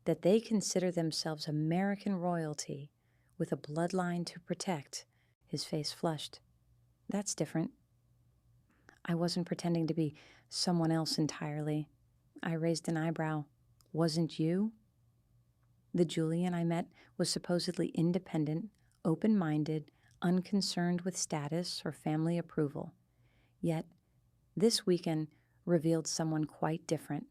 that they consider themselves American royalty with a bloodline to protect." His face flushed. "That's different." I wasn't pretending to be someone else entirely. I raised an eyebrow. "Wasn't you?" The Julian I met was supposedly independent, open-minded, unconcerned with status or family approval. Yet, this weekend revealed someone quite different.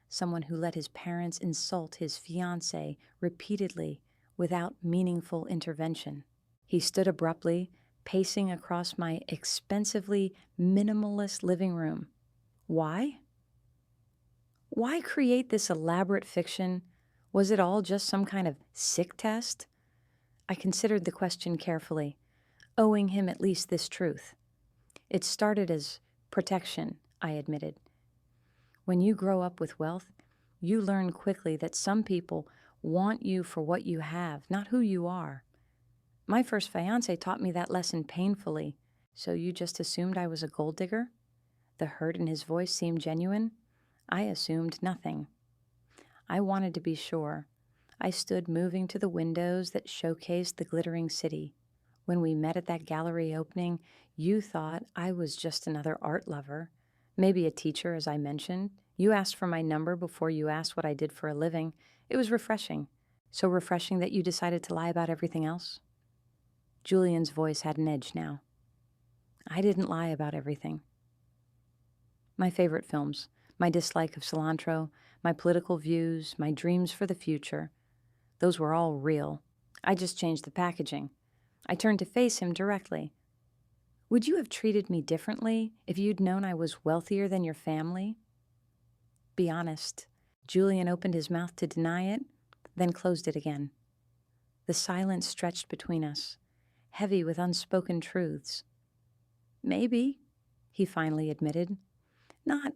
Someone who let his parents insult his fiancé repeatedly without meaningful intervention. He stood abruptly, pacing across my expensively minimalist living room. Why? Why create this elaborate fiction? Was it all just some kind of sick test? I considered the question carefully, owing him at least this truth. "It started as protection," I admitted. "When you grow up with wealth, you learn quickly that some people want you for what you have, not who you are. My first fiancé taught me that lesson painfully." "So you just assumed I was a gold digger?" The hurt in his voice seemed genuine. I assumed nothing. I wanted to be sure. I stood moving to the windows that showcased the glittering city. "When we met at that gallery opening, you thought I was just another art lover. Maybe a teacher, as I mentioned. You asked for my number before you asked what I did for a living. It was refreshing. So refreshing that you decided to lie about everything else." Julian's voice had an edge now. "I didn't lie about everything. My favorite films, my dislike of cilantro, my political views, my dreams for the future, those were all real. I just changed the packaging." I turned to face him directly. "Would you have treated me differently if you'd known I was wealthier than your family?" "Be honest." Julian opened his mouth to deny it, then closed it again. The silence stretched between us, heavy with unspoken truths. Maybe, he finally admitted. Not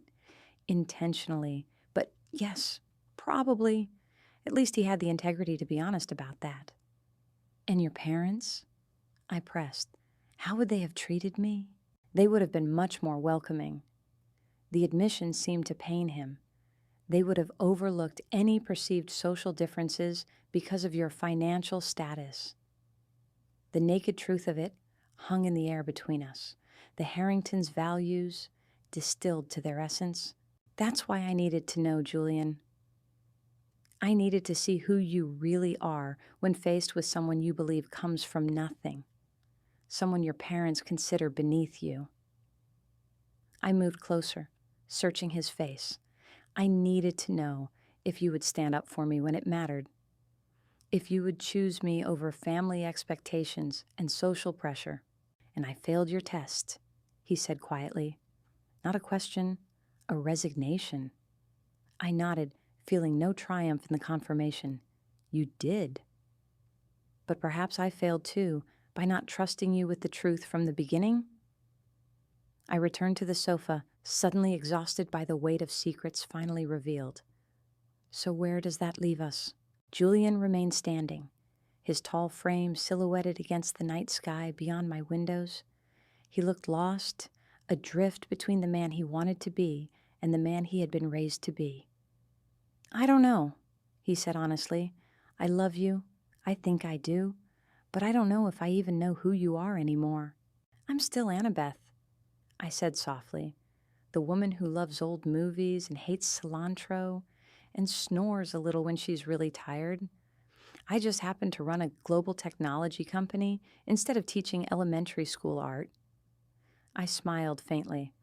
intentionally, but yes, probably. At least he had the integrity to be honest about that. And your parents? I pressed. How would they have treated me? They would have been much more welcoming. The admission seemed to pain him. They would have overlooked any perceived social differences because of your financial status. The naked truth of it hung in the air between us. The Harringtons' values, distilled to their essence. That's why I needed to know, Julian. I needed to see who you really are when faced with someone you believe comes from nothing, someone your parents consider beneath you. I moved closer, searching his face. I needed to know if you would stand up for me when it mattered, if you would choose me over family expectations and social pressure. And I failed your test, he said quietly. Not a question, a resignation. I nodded, feeling no triumph in the confirmation. You did. But perhaps I failed too, by not trusting you with the truth from the beginning? I returned to the sofa, suddenly exhausted by the weight of secrets finally revealed. So where does that leave us? Julian remained standing, his tall frame silhouetted against the night sky beyond my windows. He looked lost, adrift between the man he wanted to be and the man he had been raised to be. I don't know, he said honestly. I love you. I think I do. But I don't know if I even know who you are anymore. I'm still Annabeth, I said softly, the woman who loves old movies and hates cilantro and snores a little when she's really tired. I just happen to run a global technology company instead of teaching elementary school art. I smiled faintly,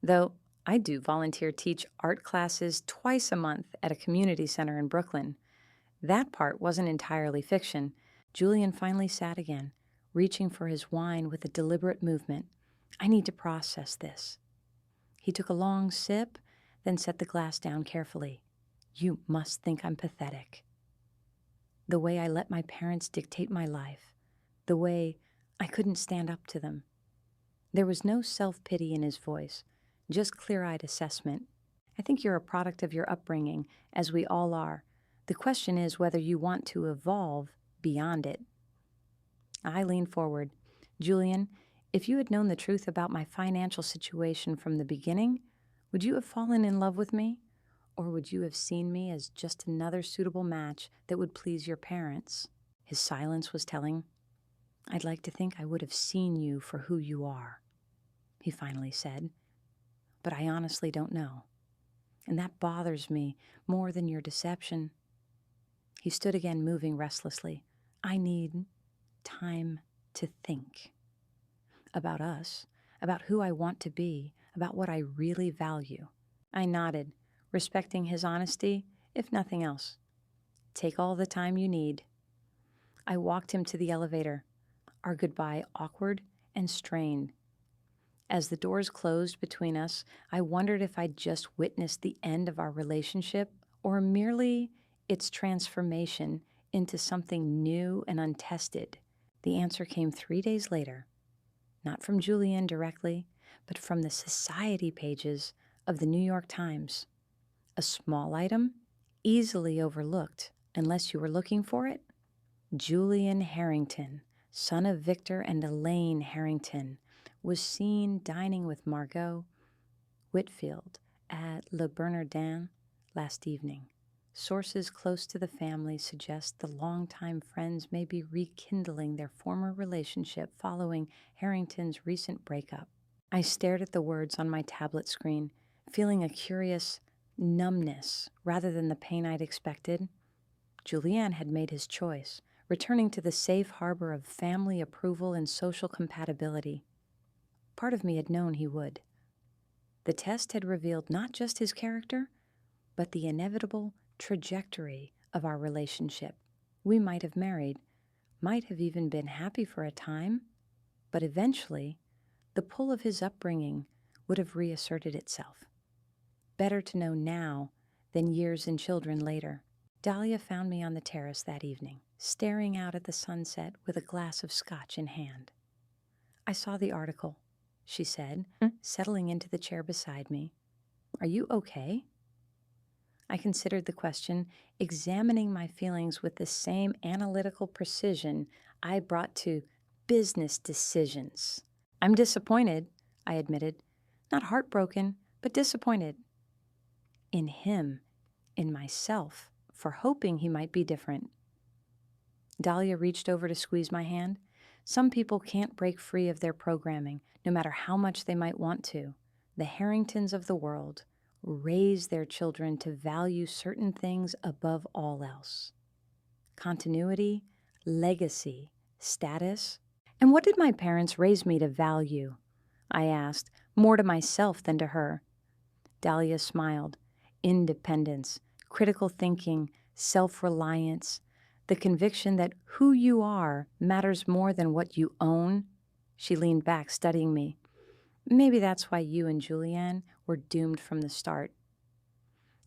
though I do volunteer teach art classes twice a month at a community center in Brooklyn. That part wasn't entirely fiction. Julian finally sat again, reaching for his wine with a deliberate movement. I need to process this. He took a long sip, then set the glass down carefully. You must think I'm pathetic. The way I let my parents dictate my life. The way I couldn't stand up to them. There was no self-pity in his voice, just clear-eyed assessment. I think you're a product of your upbringing, as we all are. The question is whether you want to evolve beyond it. I leaned forward. Julian, if you had known the truth about my financial situation from the beginning, would you have fallen in love with me? Or would you have seen me as just another suitable match that would please your parents? His silence was telling. I'd like to think I would have seen you for who you are, he finally said. But I honestly don't know. And that bothers me more than your deception. He stood again, moving restlessly. I need time to think. About us, about who I want to be, about what I really value. I nodded, respecting his honesty, if nothing else. Take all the time you need. I walked him to the elevator, our goodbye awkward and strained. As the doors closed between us, I wondered if I'd just witnessed the end of our relationship or merely its transformation into something new and untested. The answer came 3 days later, not from Julian directly, but from the society pages of the New York Times. A small item, easily overlooked unless you were looking for it. Julian Harrington, son of Victor and Elaine Harrington, was seen dining with Margot Whitfield at Le Bernardin last evening. Sources close to the family suggest the longtime friends may be rekindling their former relationship following Harrington's recent breakup. I stared at the words on my tablet screen, feeling a curious numbness rather than the pain I'd expected. Julian had made his choice, returning to the safe harbor of family approval and social compatibility. Part of me had known he would. The test had revealed not just his character, but the inevitable trajectory of our relationship. We might have married, might have even been happy for a time, but eventually, the pull of his upbringing would have reasserted itself. Better to know now than years and children later. Dahlia found me on the terrace that evening, staring out at the sunset with a glass of scotch in hand. "I saw the article," she said, settling into the chair beside me. "Are you okay?" I considered the question, examining my feelings with the same analytical precision I brought to business decisions. "I'm disappointed," I admitted. "Not heartbroken, but disappointed. In him, in myself, for hoping he might be different." Dahlia reached over to squeeze my hand. Some people can't break free of their programming, no matter how much they might want to. The Harringtons of the world raise their children to value certain things above all else. Continuity, legacy, status. And what did my parents raise me to value? I asked, more to myself than to her. Dahlia smiled. Independence, critical thinking, self-reliance, the conviction that who you are matters more than what you own. She leaned back, studying me. "Maybe that's why you and Julianne were doomed from the start.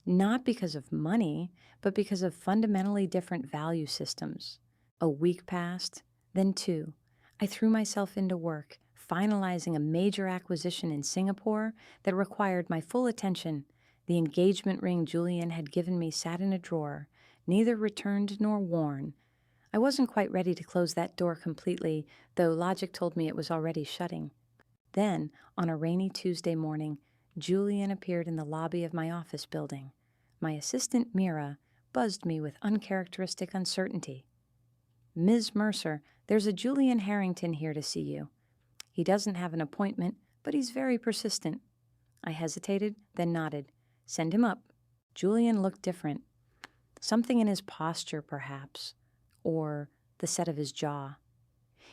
Not because of money, but because of fundamentally different value systems." A week passed, then 2. I threw myself into work, finalizing a major acquisition in Singapore that required my full attention. The engagement ring Julian had given me sat in a drawer, neither returned nor worn. I wasn't quite ready to close that door completely, though logic told me it was already shutting. Then, on a rainy Tuesday morning, Julian appeared in the lobby of my office building. My assistant, Mira, buzzed me with uncharacteristic uncertainty. "Ms. Mercer, there's a Julian Harrington here to see you. He doesn't have an appointment, but he's very persistent." I hesitated, then nodded. "Send him up." Julian looked different. Something in his posture, perhaps, or the set of his jaw.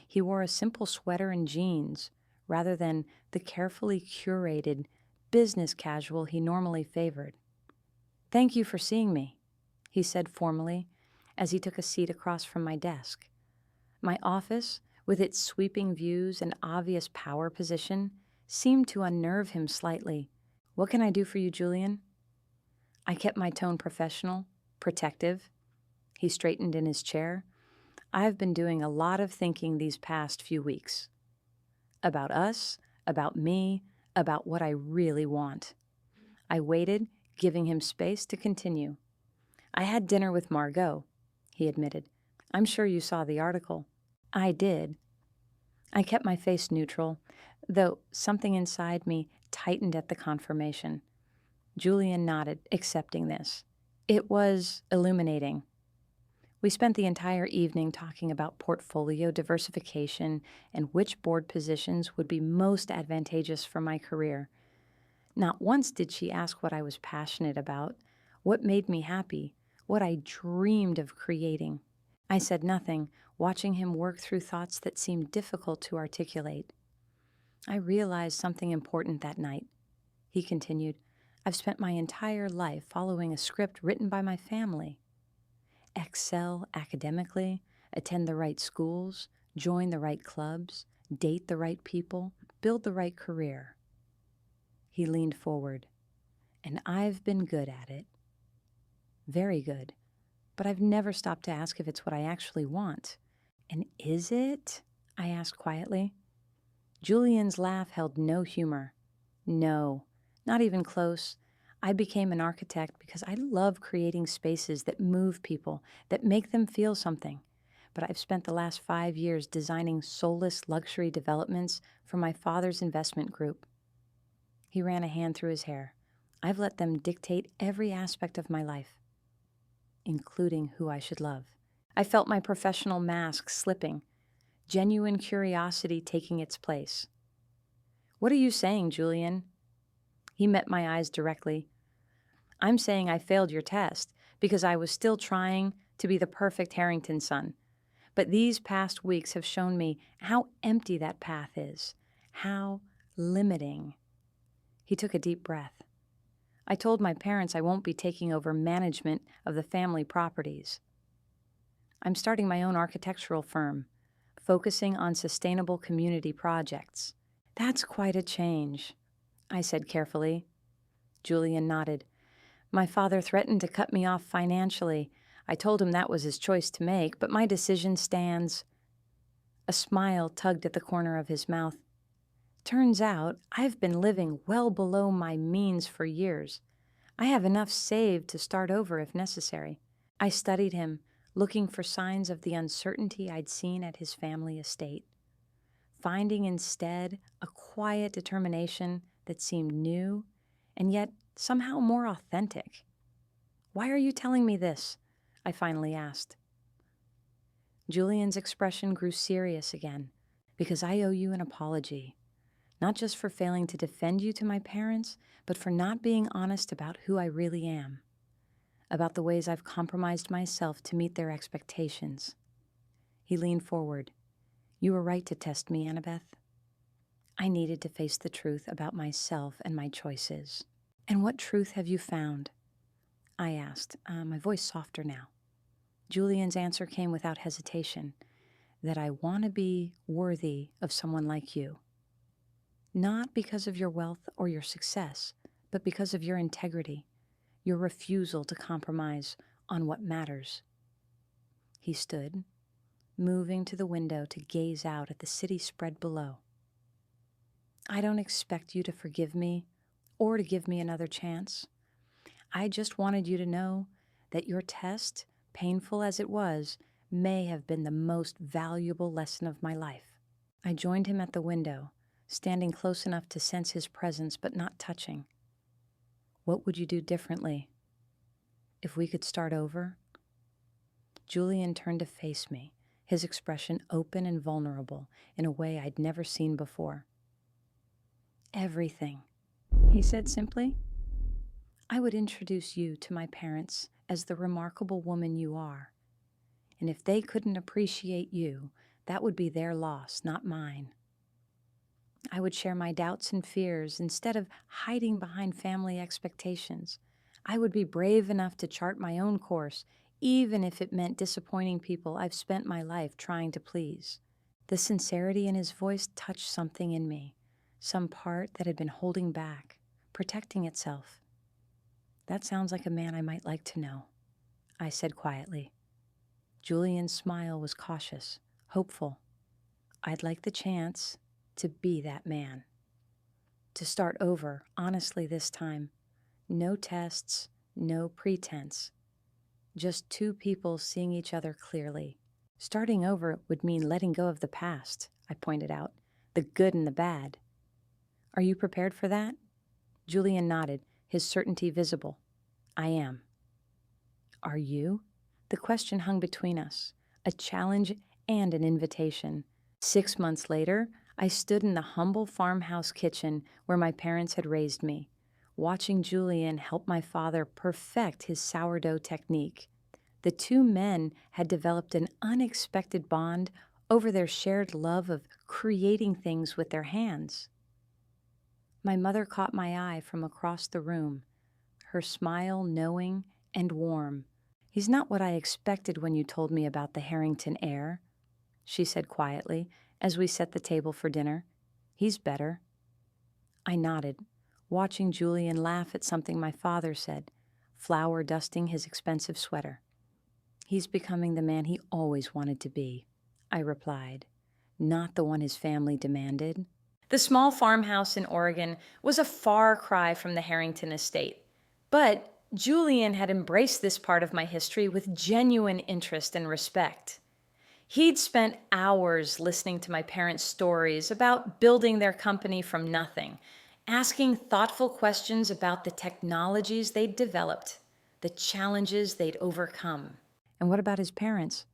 He wore a simple sweater and jeans, rather than the carefully curated business casual he normally favored. "Thank you for seeing me," he said formally, as he took a seat across from my desk. My office, with its sweeping views and obvious power position, seemed to unnerve him slightly. "What can I do for you, Julian?" I kept my tone professional, protective. He straightened in his chair. "I've been doing a lot of thinking these past few weeks. About us, about me, about what I really want." I waited, giving him space to continue. "I had dinner with Margot," he admitted. "I'm sure you saw the article." I did. I kept my face neutral, though something inside me tightened at the confirmation. Julian nodded, accepting this. It was illuminating. We spent the entire evening talking about portfolio diversification and which board positions would be most advantageous for my career. Not once did she ask what I was passionate about, what made me happy, what I dreamed of creating. I said nothing, watching him work through thoughts that seemed difficult to articulate. "I realized something important that night," he continued. "I've spent my entire life following a script written by my family. Excel academically, attend the right schools, join the right clubs, date the right people, build the right career." He leaned forward. "And I've been good at it. Very good. But I've never stopped to ask if it's what I actually want." "And is it?" I asked quietly. Julian's laugh held no humor. "No, not even close. I became an architect because I love creating spaces that move people, that make them feel something. But I've spent the last 5 years designing soulless luxury developments for my father's investment group." He ran a hand through his hair. "I've let them dictate every aspect of my life, including who I should love." I felt my professional mask slipping, genuine curiosity taking its place. "What are you saying, Julian?" He met my eyes directly. "I'm saying I failed your test because I was still trying to be the perfect Harrington son. But these past weeks have shown me how empty that path is, how limiting." He took a deep breath. "I told my parents I won't be taking over management of the family properties. I'm starting my own architectural firm, focusing on sustainable community projects." "That's quite a change," I said carefully. Julian nodded. "My father threatened to cut me off financially. I told him that was his choice to make, but my decision stands. A smile tugged at the corner of his mouth. Turns out I've been living well below my means for years. I have enough saved to start over if necessary. I studied him, looking for signs of the uncertainty I'd seen at his family estate, finding instead a quiet determination that seemed new and yet somehow more authentic. "Why are you telling me this?" I finally asked. Julian's expression grew serious again. "Because I owe you an apology. Not just for failing to defend you to my parents, but for not being honest about who I really am, about the ways I've compromised myself to meet their expectations." He leaned forward. "You were right to test me, Annabeth. I needed to face the truth about myself and my choices." "And what truth have you found?" I asked, my voice softer now. Julian's answer came without hesitation, "That I want to be worthy of someone like you. Not because of your wealth or your success, but because of your integrity, your refusal to compromise on what matters." He stood, moving to the window to gaze out at the city spread below. "I don't expect you to forgive me or to give me another chance. I just wanted you to know that your test, painful as it was, may have been the most valuable lesson of my life." I joined him at the window, standing close enough to sense his presence but not touching. "What would you do differently? If we could start over?" Julian turned to face me, his expression open and vulnerable in a way I'd never seen before. "Everything," he said simply. "I would introduce you to my parents as the remarkable woman you are. And if they couldn't appreciate you, that would be their loss, not mine. I would share my doubts and fears instead of hiding behind family expectations. I would be brave enough to chart my own course, even if it meant disappointing people I've spent my life trying to please." The sincerity in his voice touched something in me, some part that had been holding back, protecting itself. "That sounds like a man I might like to know," I said quietly. Julian's smile was cautious, hopeful. "I'd like the chance to be that man. To start over, honestly this time. No tests, no pretense. Just two people seeing each other clearly. Starting over would mean letting go of the past," I pointed out, "the good and the bad. Are you prepared for that?" Julian nodded, his certainty visible. "I am." "Are you?" The question hung between us, a challenge and an invitation. 6 months later, I stood in the humble farmhouse kitchen where my parents had raised me, watching Julian help my father perfect his sourdough technique. The two men had developed an unexpected bond over their shared love of creating things with their hands. My mother caught my eye from across the room, her smile knowing and warm. "He's not what I expected when you told me about the Harrington heir," she said quietly as we set the table for dinner. "He's better." I nodded, watching Julian laugh at something my father said, flour dusting his expensive sweater. "He's becoming the man he always wanted to be," I replied, "not the one his family demanded." The small farmhouse in Oregon was a far cry from the Harrington estate, but Julian had embraced this part of my history with genuine interest and respect. He'd spent hours listening to my parents' stories about building their company from nothing, asking thoughtful questions about the technologies they'd developed, the challenges they'd overcome. "And what about his parents?"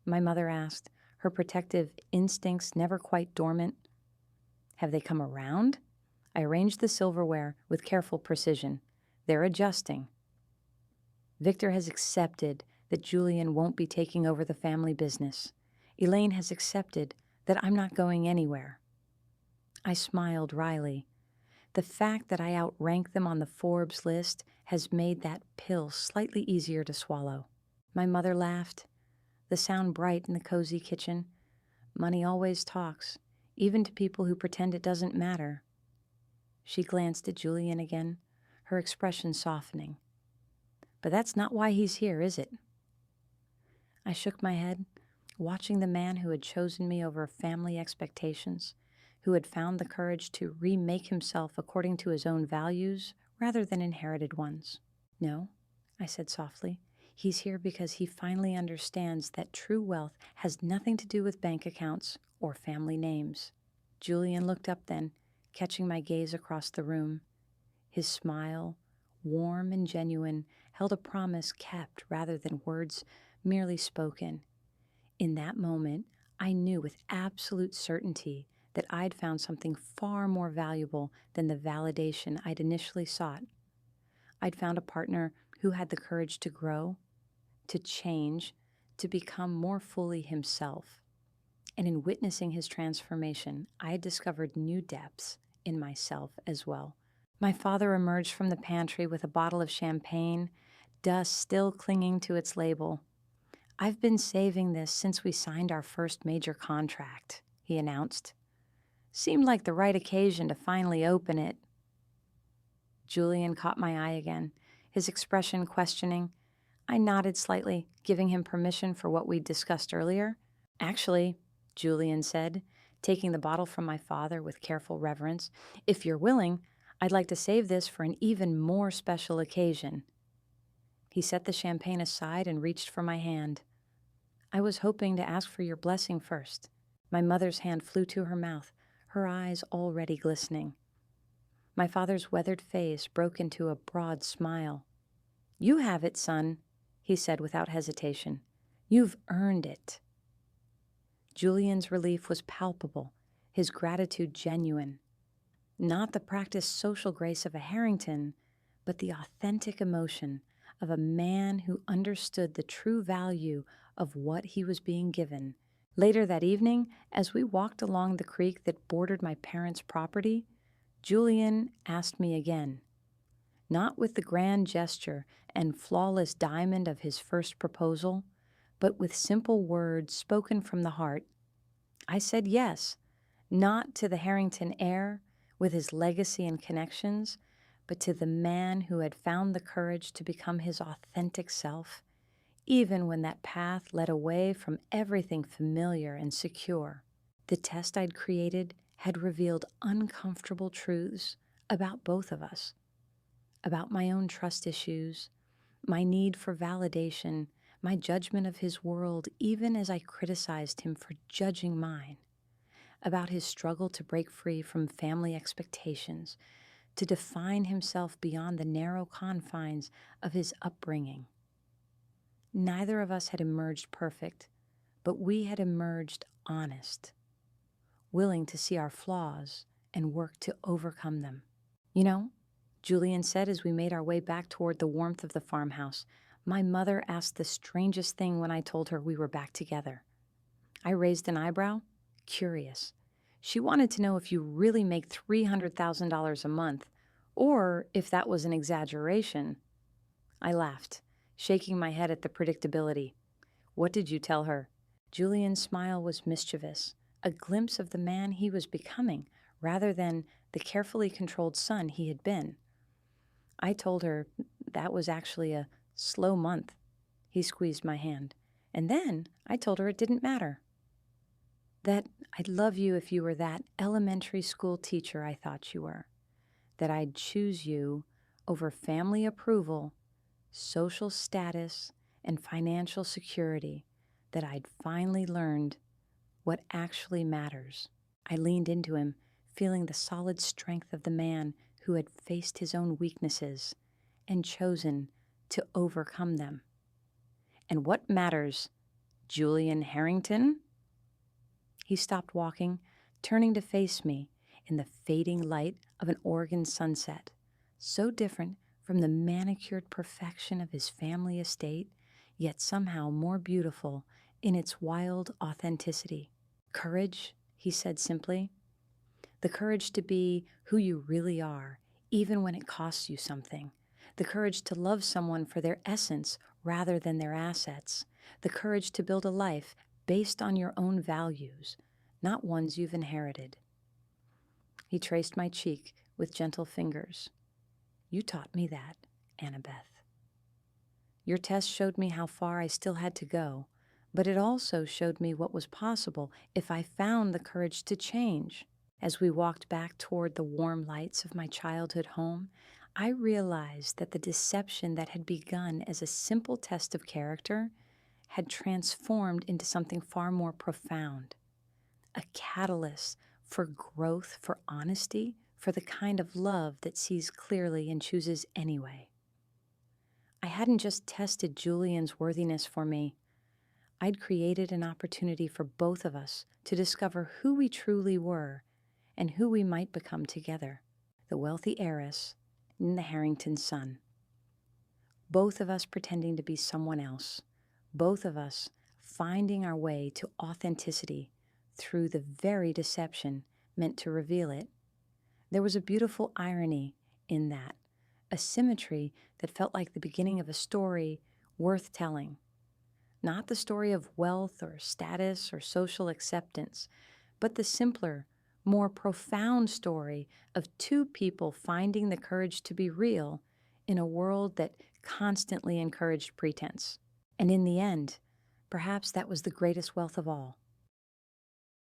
my mother asked, her protective instincts never quite dormant. "Have they come around?" I arranged the silverware with careful precision. "They're adjusting. Victor has accepted that Julian won't be taking over the family business. Elaine has accepted that I'm not going anywhere." I smiled wryly. The fact that I outrank them on the Forbes list has made that pill slightly easier to swallow. My mother laughed, the sound bright in the cozy kitchen. "Money always talks, even to people who pretend it doesn't matter." She glanced at Julian again, her expression softening. "But that's not why he's here, is it?" I shook my head, watching the man who had chosen me over family expectations, who had found the courage to remake himself according to his own values rather than inherited ones. No, I said softly. He's here because he finally understands that true wealth has nothing to do with bank accounts or family names. Julian looked up then, catching my gaze across the room. His smile, warm and genuine, held a promise kept rather than words merely spoken. In that moment, I knew with absolute certainty that I'd found something far more valuable than the validation I'd initially sought. I'd found a partner who had the courage to grow, to change, to become more fully himself. And in witnessing his transformation, I had discovered new depths in myself as well. My father emerged from the pantry with a bottle of champagne, dust still clinging to its label. "I've been saving this since we signed our first major contract," he announced. "Seemed like the right occasion to finally open it." Julian caught my eye again, his expression questioning. I nodded slightly, giving him permission for what we'd discussed earlier. "Actually," Julian said, taking the bottle from my father with careful reverence, "if you're willing, I'd like to save this for an even more special occasion." He set the champagne aside and reached for my hand. "I was hoping to ask for your blessing first." My mother's hand flew to her mouth, her eyes already glistening. My father's weathered face broke into a broad smile. "You have it, son," he said without hesitation. "You've earned it." Julian's relief was palpable, his gratitude genuine. Not the practiced social grace of a Harrington, but the authentic emotion of a man who understood the true value of what he was being given. Later that evening, as we walked along the creek that bordered my parents' property, Julian asked me again, not with the grand gesture and flawless diamond of his first proposal, but with simple words spoken from the heart. I said yes, not to the Harrington heir with his legacy and connections, but to the man who had found the courage to become his authentic self, even when that path led away from everything familiar and secure. The test I'd created had revealed uncomfortable truths about both of us, about my own trust issues, my need for validation, my judgment of his world, even as I criticized him for judging mine, about his struggle to break free from family expectations, to define himself beyond the narrow confines of his upbringing. Neither of us had emerged perfect, but we had emerged honest, willing to see our flaws and work to overcome them. "You know," Julian said as we made our way back toward the warmth of the farmhouse, "my mother asked the strangest thing when I told her we were back together." I raised an eyebrow, curious. She wanted to know if you really make $300,000 a month, or if that was an exaggeration. I laughed, shaking my head at the predictability. "What did you tell her?" Julian's smile was mischievous, a glimpse of the man he was becoming rather than the carefully controlled son he had been. I told her that was actually a slow month. He squeezed my hand. And then I told her it didn't matter. That I'd love you if you were that elementary school teacher I thought you were. That I'd choose you over family approval, social status, and financial security. That I'd finally learned what actually matters. I leaned into him, feeling the solid strength of the man who had faced his own weaknesses and chosen to overcome them. "And what matters, Julian Harrington?" He stopped walking, turning to face me in the fading light of an Oregon sunset, so different from the manicured perfection of his family estate, yet somehow more beautiful in its wild authenticity. "Courage," he said simply. "The courage to be who you really are, even when it costs you something. The courage to love someone for their essence rather than their assets. The courage to build a life based on your own values, not ones you've inherited." He traced my cheek with gentle fingers. "You taught me that, Annabeth. Your test showed me how far I still had to go, But it also showed me what was possible if I found the courage to change. As we walked back toward the warm lights of my childhood home, I realized that the deception that had begun as a simple test of character had transformed into something far more profound, a catalyst for growth, for honesty, for the kind of love that sees clearly and chooses anyway. I hadn't just tested Julian's worthiness for me, I'd created an opportunity for both of us to discover who we truly were and who we might become together, the wealthy heiress and the Harrington son. Both of us pretending to be someone else, both of us finding our way to authenticity through the very deception meant to reveal it. There was a beautiful irony in that, a symmetry that felt like the beginning of a story worth telling. Not the story of wealth or status or social acceptance, but the simpler, more profound story of two people finding the courage to be real in a world that constantly encouraged pretense. And in the end, perhaps that was the greatest wealth of all,